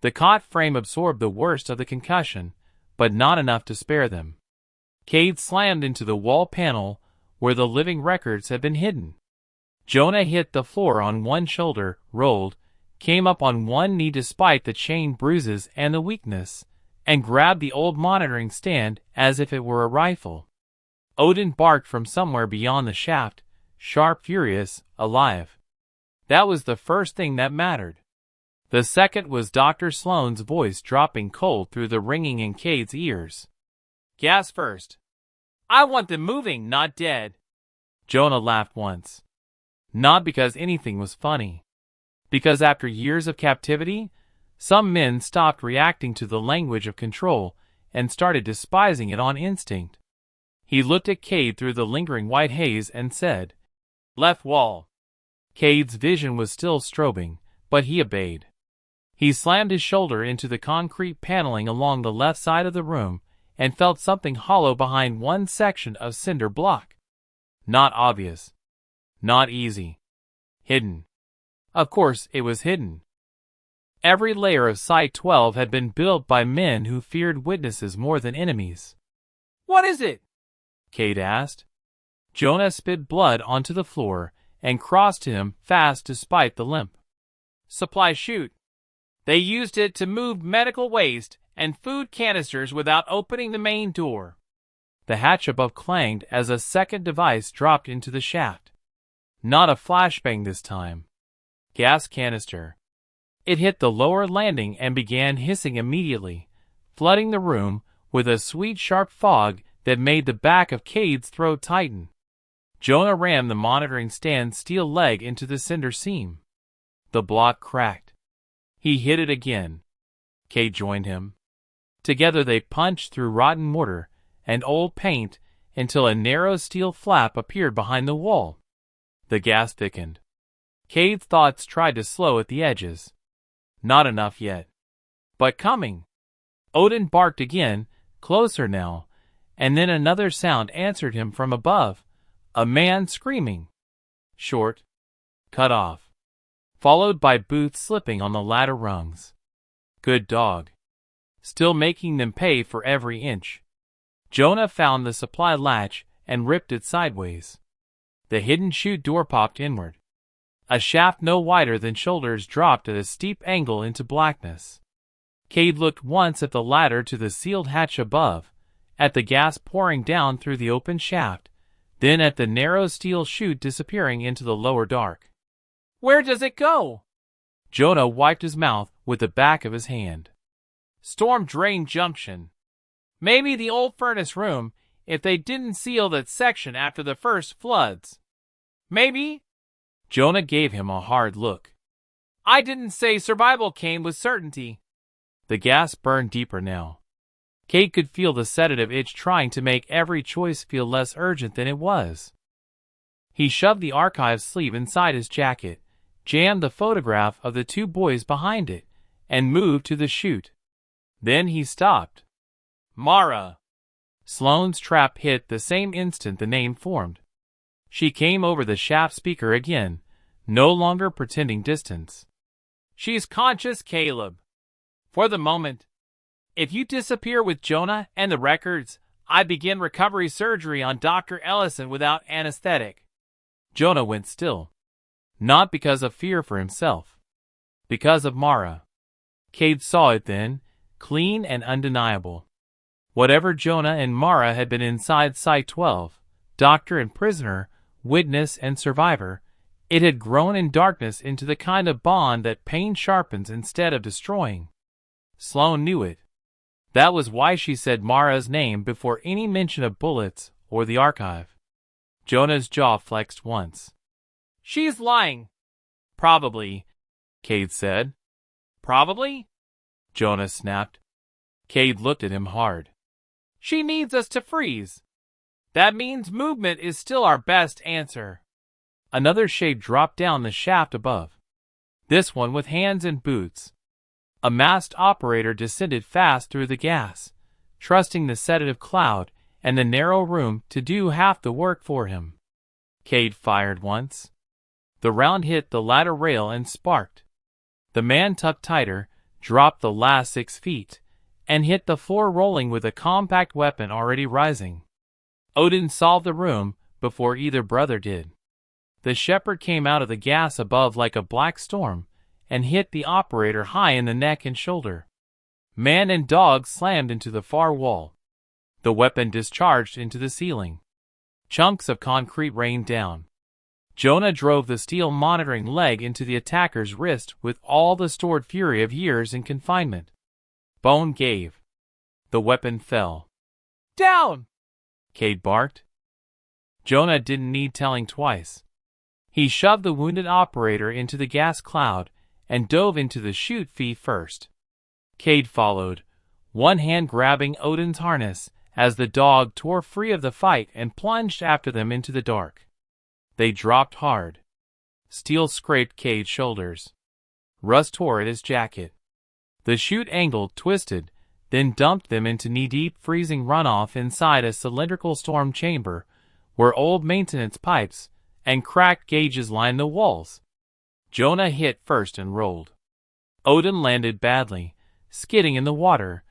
The cot frame absorbed the worst of the concussion, but not enough to spare them. Cade slammed into the wall panel where the living records had been hidden. Jonah hit the floor on one shoulder, rolled, came up on one knee despite the chain bruises and the weakness, and grabbed the old monitoring stand as if it were a rifle. Odin barked from somewhere beyond the shaft, sharp, furious, alive. That was the first thing that mattered. The second was Dr. Sloan's voice dropping cold through the ringing in Cade's ears. "Gas first. I want them moving, not dead." Jonah laughed once. Not because anything was funny. Because after years of captivity, some men stopped reacting to the language of control and started despising it on instinct. He looked at Cade through the lingering white haze and said, "Left wall." Cade's vision was still strobing, but he obeyed. He slammed his shoulder into the concrete paneling along the left side of the room and felt something hollow behind one section of cinder block. Not obvious. Not easy. Hidden. Of course it was hidden. Every layer of Site-12 had been built by men who feared witnesses more than enemies. "What is it?" Cade asked. Jonah spit blood onto the floor and crossed him fast despite the limp. "Supply chute. They used it to move medical waste and food canisters without opening the main door." The hatch above clanged as a second device dropped into the shaft. Not a flashbang this time. Gas canister. It hit the lower landing and began hissing immediately, flooding the room with a sweet sharp fog that made the back of Cade's throat tighten. Jonah rammed the monitoring stand's steel leg into the cinder seam. The block cracked. He hit it again. Cade joined him. Together they punched through rotten mortar and old paint until a narrow steel flap appeared behind the wall. The gas thickened. Cade's thoughts tried to slow at the edges. Not enough yet. But coming. Odin barked again, closer now, and then another sound answered him from above, a man screaming. Short. Cut off. Followed by boots slipping on the ladder rungs. Good dog. Still making them pay for every inch. Jonah found the supply latch and ripped it sideways. The hidden chute door popped inward. A shaft no wider than shoulders dropped at a steep angle into blackness. Cade looked once at the ladder to the sealed hatch above, at the gas pouring down through the open shaft, then at the narrow steel chute disappearing into the lower dark. Where does it go? Jonah wiped his mouth with the back of his hand. Storm drain junction. Maybe the old furnace room, if they didn't seal that section after the first floods. Maybe? Jonah gave him a hard look. I didn't say survival came with certainty. The gas burned deeper now. Cade could feel the sedative itch trying to make every choice feel less urgent than it was. He shoved the archive sleeve inside his jacket, jammed the photograph of the two boys behind it, and moved to the chute. Then he stopped. Mara. Sloane's trap hit the same instant the name formed. She came over the shaft speaker again, no longer pretending distance. She's conscious, Caleb. For the moment. If you disappear with Jonah and the records, I begin recovery surgery on Dr. Ellison without anesthetic. Jonah went still. Not because of fear for himself. Because of Mara. Cade saw it then, clean and undeniable. Whatever Jonah and Mara had been inside Site-12, doctor and prisoner, witness and survivor, it had grown in darkness into the kind of bond that pain sharpens instead of destroying. Sloane knew it. That was why she said Mara's name before any mention of bullets or the archive. Jonah's jaw flexed once. She's lying. Probably, Cade said. Probably? Jonah snapped. Cade looked at him hard. She needs us to freeze. That means movement is still our best answer. Another shape dropped down the shaft above. This one with hands and boots. A masked operator descended fast through the gas, trusting the sedative cloud and the narrow room to do half the work for him. Cade fired once. The round hit the ladder rail and sparked. The man tucked tighter, dropped the last 6 feet, and hit the floor rolling with a compact weapon already rising. Odin solved the room before either brother did. The shepherd came out of the gas above like a black storm and hit the operator high in the neck and shoulder. Man and dog slammed into the far wall. The weapon discharged into the ceiling. Chunks of concrete rained down. Jonah drove the steel monitoring leg into the attacker's wrist with all the stored fury of years in confinement. Bone gave. The weapon fell. Down! Cade barked. Jonah didn't need telling twice. He shoved the wounded operator into the gas cloud and dove into the chute feet first. Cade followed, one hand grabbing Odin's harness as the dog tore free of the fight and plunged after them into the dark. They dropped hard. Steel scraped Cade's shoulders. Rust tore at his jacket. The chute angled, twisted, then dumped them into knee-deep freezing runoff inside a cylindrical storm chamber where old maintenance pipes and cracked gauges lined the walls. Jonah hit first and rolled. Odin landed badly, skidding in the water,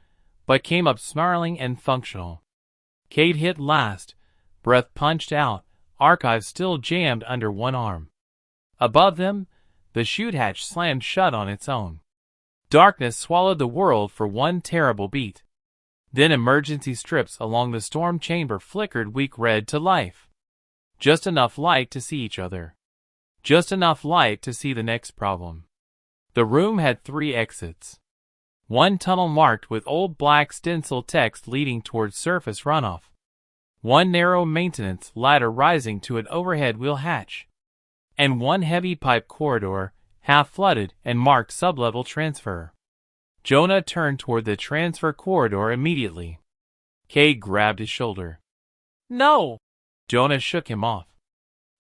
but came up snarling and functional. Cade hit last, breath punched out, archive still jammed under one arm. Above them, the chute hatch slammed shut on its own. Darkness swallowed the world for one terrible beat. Then emergency strips along the storm chamber flickered weak red to life. Just enough light to see each other. Just enough light to see the next problem. The room had 3 exits. One tunnel marked with old black stencil text leading towards surface runoff. One narrow maintenance ladder rising to an overhead wheel hatch. And one heavy pipe corridor, half flooded and marked sublevel transfer. Jonah turned toward the transfer corridor immediately. Cade grabbed his shoulder. No! Jonah shook him off.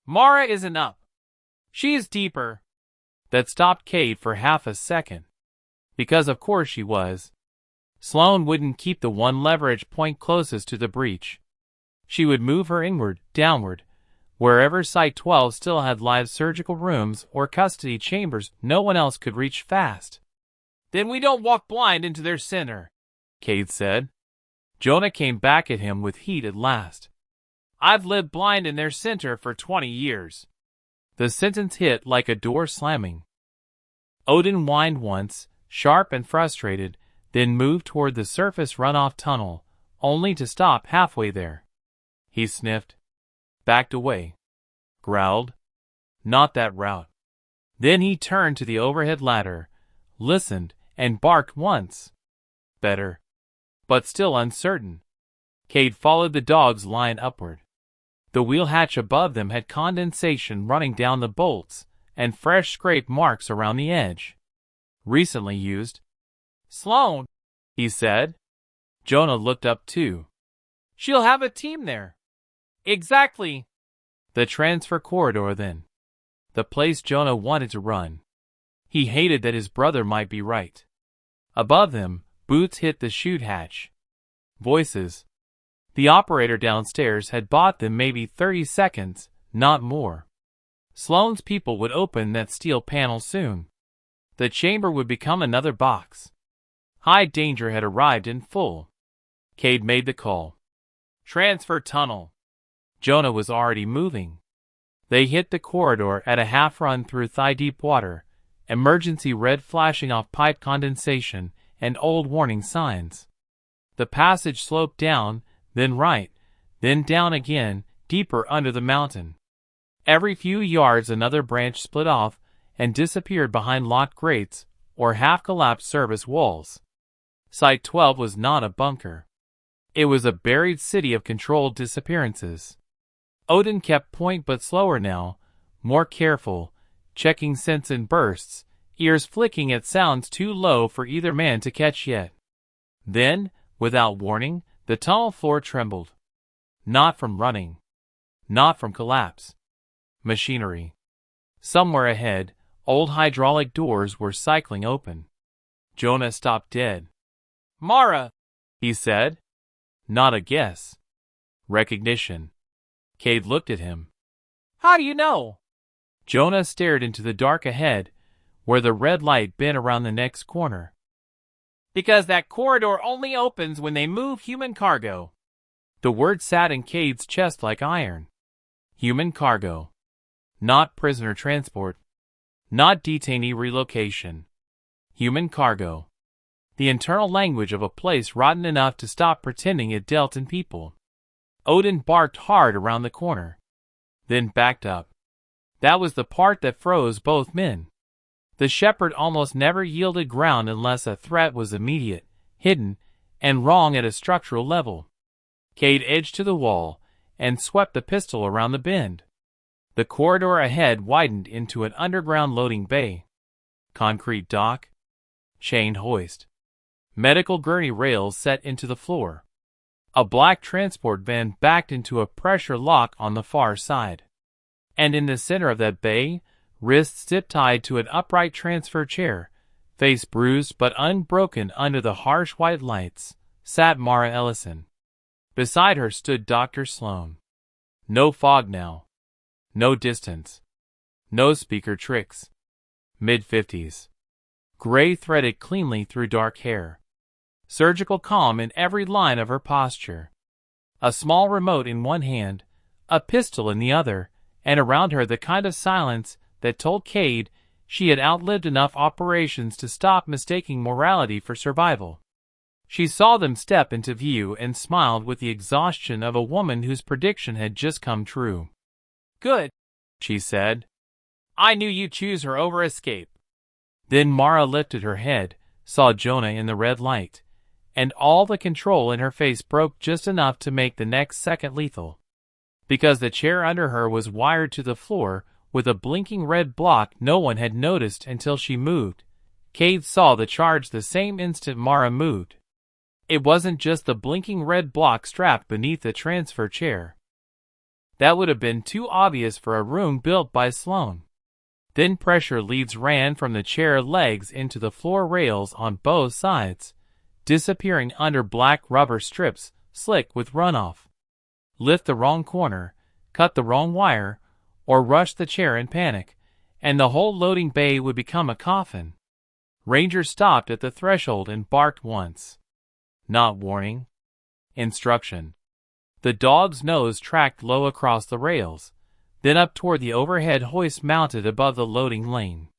Mara isn't up. She is deeper. That stopped Cade for half a second. Because of course she was. Sloane wouldn't keep the one leverage point closest to the breach. She would move her inward, downward, wherever Site-12 still had live surgical rooms or custody chambers no one else could reach fast. Then we don't walk blind into their center, Cade said. Jonah came back at him with heat at last. I've lived blind in their center for 20 years. The sentence hit like a door slamming. Odin whined once, sharp and frustrated, then moved toward the surface runoff tunnel, only to stop halfway there. He sniffed. backed away, growled, "Not that route." Then he turned to the overhead ladder, listened, and barked once. Better, but still uncertain. Cade followed the dog's line upward. The wheel hatch above them had condensation running down the bolts, and fresh scrape marks around the edge. Recently used. "Sloane," he said. Jonah looked up too. "She'll have a team there." "Exactly." The transfer corridor then. The place Jonah wanted to run. He hated that his brother might be right. Above them, boots hit the chute hatch. Voices. The operator downstairs had bought them maybe 30 seconds, not more. Sloane's people would open that steel panel soon. The chamber would become another box. High danger had arrived in full. Cade made the call. "Transfer tunnel." Jonah was already moving. They hit the corridor at a half-run through thigh-deep water, emergency red flashing off pipe condensation and old warning signs. The passage sloped down, then right, then down again, deeper under the mountain. Every few yards another branch split off and disappeared behind locked grates or half-collapsed service walls. Site 12 was not a bunker. It was a buried city of controlled disappearances. Odin kept point but slower now, more careful, checking scents in bursts, ears flicking at sounds too low for either man to catch yet. Then, without warning, the tunnel floor trembled. Not from running. Not from collapse. Machinery. Somewhere ahead, old hydraulic doors were cycling open. Jonah stopped dead. "Mara," he said. Not a guess. Recognition. Cade looked at him. "How do you know?" Jonah stared into the dark ahead, where the red light bent around the next corner. "Because that corridor only opens when they move human cargo." The word sat in Cade's chest like iron. Human cargo. Not prisoner transport. Not detainee relocation. Human cargo. The internal language of a place rotten enough to stop pretending it dealt in people. Odin barked hard around the corner, then backed up. That was the part that froze both men. The shepherd almost never yielded ground unless a threat was immediate, hidden, and wrong at a structural level. Cade edged to the wall and swept the pistol around the bend. The corridor ahead widened into an underground loading bay. Concrete dock. Chain hoist. Medical gurney rails set into the floor. A black transport van backed into a pressure lock on the far side. And in the center of that bay, wrists zip-tied to an upright transfer chair, face bruised but unbroken under the harsh white lights, sat Mara Ellison. Beside her stood Dr. Sloane. No fog now. No distance. No speaker tricks. Mid-50s. Gray threaded cleanly through dark hair. Surgical calm in every line of her posture. A small remote in one hand, a pistol in the other, and around her the kind of silence that told Cade she had outlived enough operations to stop mistaking morality for survival. She saw them step into view and smiled with the exhaustion of a woman whose prediction had just come true. "Good," she said. "I knew you'd choose her over escape." Then Mara lifted her head, saw Jonah in the red light, and all the control in her face broke just enough to make the next second lethal. Because the chair under her was wired to the floor with a blinking red block no one had noticed until she moved, Cade saw the charge the same instant Mara moved. It wasn't just the blinking red block strapped beneath the transfer chair. That would have been too obvious for a room built by Sloane. Then pressure leads ran from the chair legs into the floor rails on both sides, disappearing under black rubber strips slick with runoff. Lift the wrong corner, cut the wrong wire, or rush the chair in panic, and the whole loading bay would become a coffin. Ranger stopped at the threshold and barked once. Not warning. Instruction. The dog's nose tracked low across the rails, then up toward the overhead hoist mounted above the loading lane.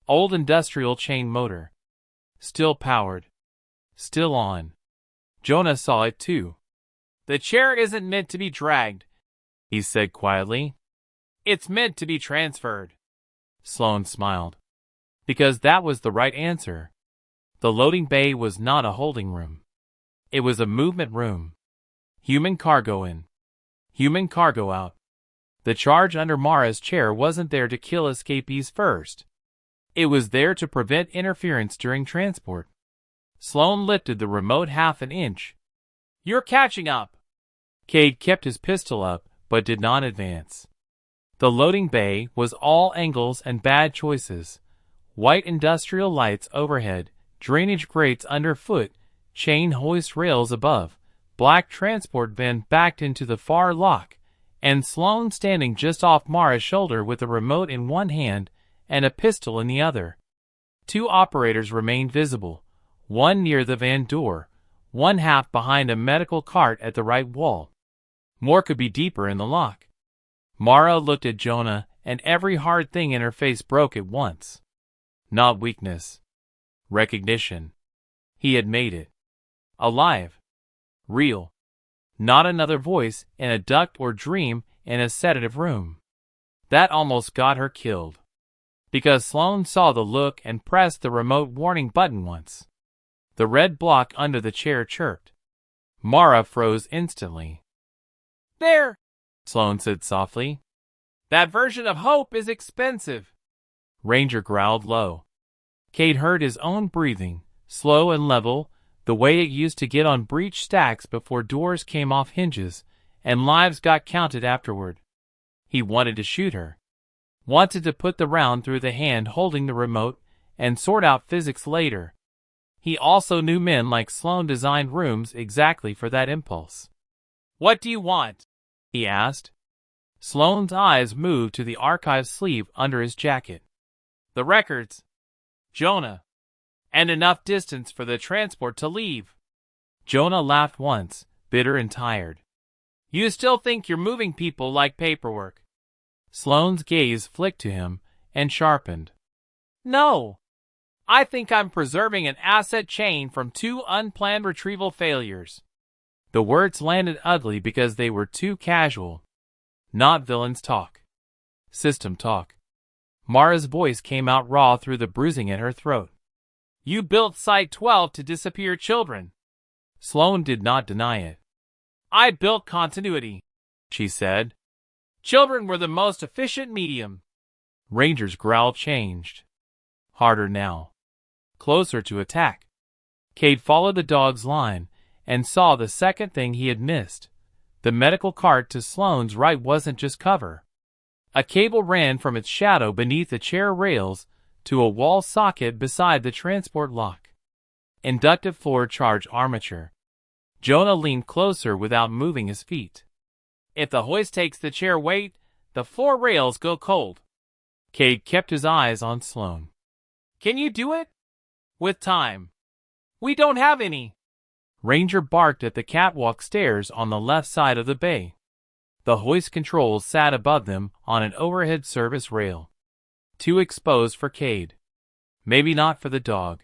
Old industrial chain motor. Still powered. Still on. Jonah saw it too. "The chair isn't meant to be dragged," he said quietly. It's meant to be transferred. Sloane smiled. Because that was the right answer. The loading bay was not a holding room. It was a movement room. Human cargo in. Human cargo out. The charge under Mara's chair wasn't there to kill escapees first. It was there to prevent interference during transport. Sloane lifted the remote half an inch. You're catching up. Cade kept his pistol up, but did not advance. The loading bay was all angles and bad choices. White industrial lights overhead, drainage grates underfoot, chain hoist rails above, black transport van backed into the far lock, and Sloane standing just off Mara's shoulder with a remote in one hand and a pistol in the other. Two operators remained visible, one near the van door, one half behind a medical cart at the right wall. More could be deeper in the lock. Mara looked at Jonah, and every hard thing in her face broke at once. Not weakness. Recognition. He had made it. Alive. Real. Not another voice in a duct or dream in a sedative room. That almost got her killed. Because Sloane saw the look and pressed the remote warning button once. The red block under the chair chirped. Mara froze instantly. There, Sloane said softly. That version of hope is expensive. Ranger growled low. Cade heard his own breathing, slow and level, the way it used to get on breech stacks before doors came off hinges, and lives got counted afterward. He wanted to shoot her. Wanted to put the round through the hand holding the remote, and sort out physics later. He also knew men like Sloane designed rooms exactly for that impulse. What do you want? He asked. Sloane's eyes moved to the archive sleeve under his jacket. The records. Jonah. And enough distance for the transport to leave. Jonah laughed once, bitter and tired. You still think you're moving people like paperwork? Sloane's gaze flicked to him and sharpened. No. I think I'm preserving an asset chain from two unplanned retrieval failures. The words landed ugly because they were too casual. Not villains talk. System talk. Mara's voice came out raw through the bruising at her throat. You built Site 12 to disappear children. Sloane did not deny it. I built continuity, she said. Children were the most efficient medium. Ranger's growl changed. Harder now. Closer to attack. Cade followed the dog's line and saw the second thing he had missed. The medical cart to Sloane's right wasn't just cover. A cable ran from its shadow beneath the chair rails to a wall socket beside the transport lock. Inductive floor charge armature. Jonah leaned closer without moving his feet. If the hoist takes the chair weight, the floor rails go cold. Cade kept his eyes on Sloane. Can you do it? With time. We don't have any. Ranger barked at the catwalk stairs on the left side of the bay. The hoist controls sat above them on an overhead service rail. Too exposed for Cade. Maybe not for the dog.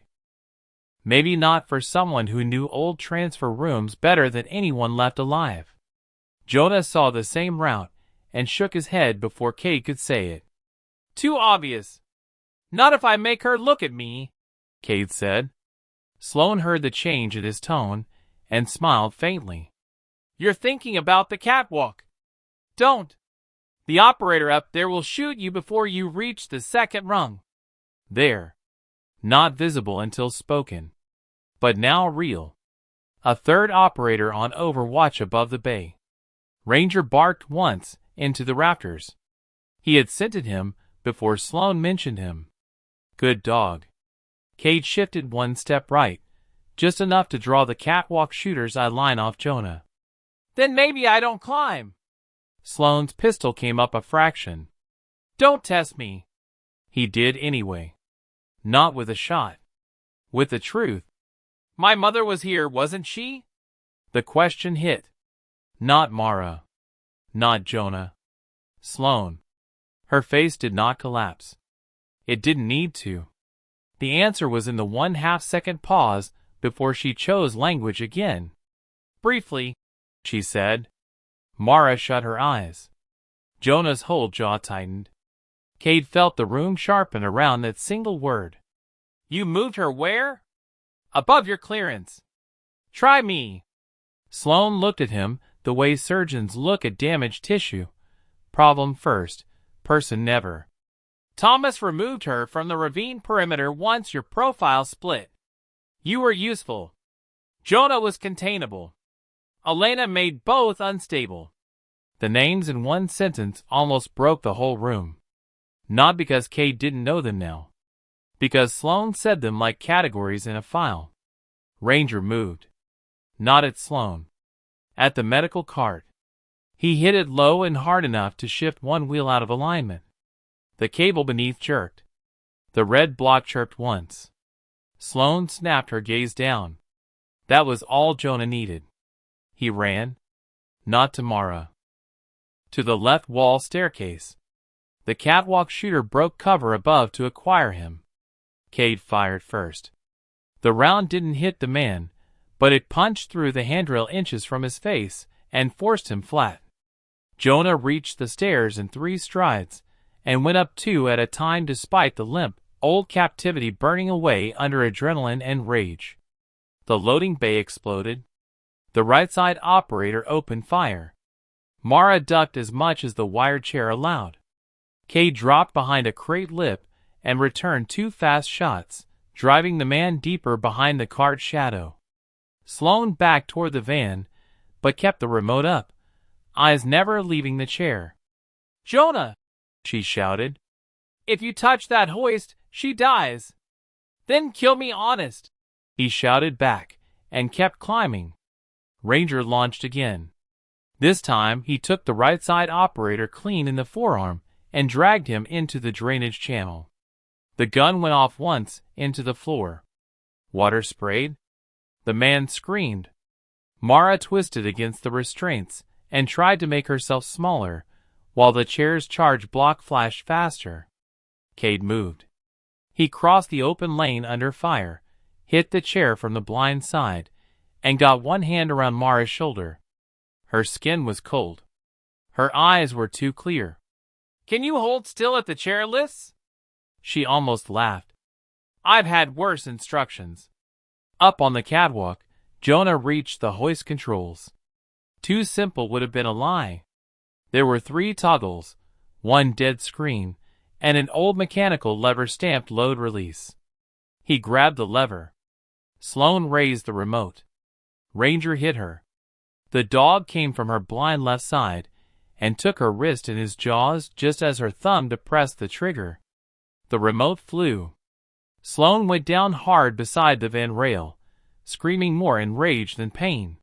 Maybe not for someone who knew old transfer rooms better than anyone left alive. Jonah saw the same route and shook his head before Cade could say it. Too obvious. Not if I make her look at me, Cade said. Sloane heard the change in his tone and smiled faintly. You're thinking about the catwalk. Don't. The operator up there will shoot you before you reach the second rung. There. Not visible until spoken. But now real. A third operator on overwatch above the bay. Ranger barked once into the rafters. He had scented him before Sloane mentioned him. Good dog. Cade shifted one step right, just enough to draw the catwalk shooter's eye line off Jonah. Then maybe I don't climb. Sloane's pistol came up a fraction. Don't test me. He did anyway. Not with a shot. With the truth. My mother was here, wasn't she? The question hit. Not Mara. Not Jonah. Sloane. Her face did not collapse. It didn't need to. The answer was in the 1/2-second pause before she chose language again. Briefly, she said. Mara shut her eyes. Jonah's whole jaw tightened. Cade felt the room sharpen around that single word. You moved her where? Above your clearance. Try me. Sloane looked at him the way surgeons look at damaged tissue. Problem first, person never. Thomas removed her from the ravine perimeter once your profile split. You were useful. Jonah was containable. Elena made both unstable. The names in one sentence almost broke the whole room. Not because Cade didn't know them now. Because Sloane said them like categories in a file. Ranger moved. Not at Sloane. At the medical cart. He hit it low and hard enough to shift one wheel out of alignment. The cable beneath jerked. The red block chirped once. Sloane snapped her gaze down. That was all Jonah needed. He ran. Not to Mara. To the left wall staircase. The catwalk shooter broke cover above to acquire him. Cade fired first. The round didn't hit the man, but it punched through the handrail inches from his face and forced him flat. Jonah reached the stairs in 3 strides and went up 2 at a time despite the limp, old captivity burning away under adrenaline and rage. The loading bay exploded. The right side operator opened fire. Mara ducked as much as the wired chair allowed. Cade dropped behind a crate lip and returned 2 fast shots, driving the man deeper behind the cart's shadow. Sloane backed toward the van, but kept the remote up, eyes never leaving the chair. Jonah, she shouted. If you touch that hoist, she dies. Then kill me honest, he shouted back, and kept climbing. Ranger launched again. This time he took the right side operator clean in the forearm and dragged him into the drainage channel. The gun went off once into the floor. Water sprayed. The man screamed. Mara twisted against the restraints and tried to make herself smaller, while the chair's charge block flashed faster. Cade moved. He crossed the open lane under fire, hit the chair from the blind side, and got one hand around Mara's shoulder. Her skin was cold. Her eyes were too clear. Can you hold still at the chair, Liz? She almost laughed. I've had worse instructions. Up on the catwalk, Jonah reached the hoist controls. Too simple would have been a lie. There were 3 toggles, 1 dead screen, and an old mechanical lever stamped load release. He grabbed the lever. Sloane raised the remote. Ranger hit her. The dog came from her blind left side and took her wrist in his jaws just as her thumb depressed the trigger. The remote flew. Sloane went down hard beside the van rail, screaming more in rage than pain.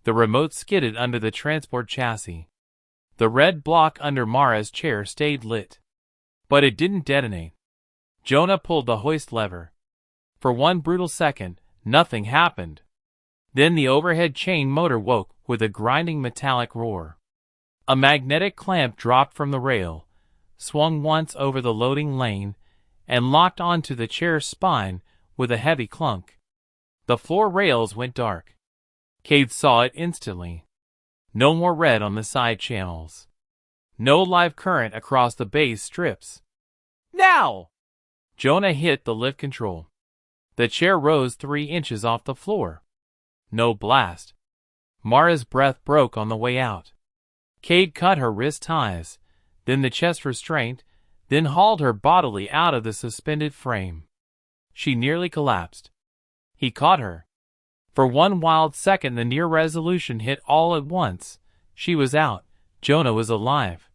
The remote skidded under the transport chassis. The red block under Mara's chair stayed lit. But it didn't detonate. Jonah pulled the hoist lever. For one brutal second, nothing happened. Then the overhead chain motor woke with a grinding metallic roar. A magnetic clamp dropped from the rail, swung once over the loading lane, and locked onto the chair's spine with a heavy clunk. The floor rails went dark. Cade saw it instantly. No more red on the side channels. No live current across the base strips. Now! Jonah hit the lift control. The chair rose 3 inches off the floor. No blast. Mara's breath broke on the way out. Cade cut her wrist ties, then the chest restraint, then hauled her bodily out of the suspended frame. She nearly collapsed. He caught her. For one wild second the near resolution hit all at once. She was out. Jonah was alive.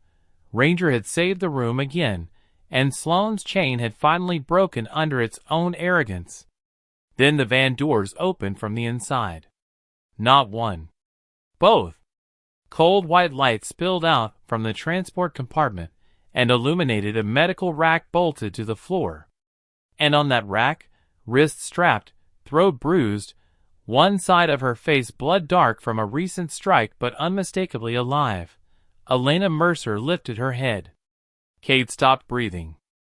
Ranger had saved the room again, and Sloane's chain had finally broken under its own arrogance. Then the van doors opened from the inside. Not one. Both. Cold white light spilled out from the transport compartment and illuminated a medical rack bolted to the floor. And on that rack, wrists strapped, throat bruised, one side of her face blood dark from a recent strike but unmistakably alive, Elena Mercer lifted her head. Cade stopped breathing.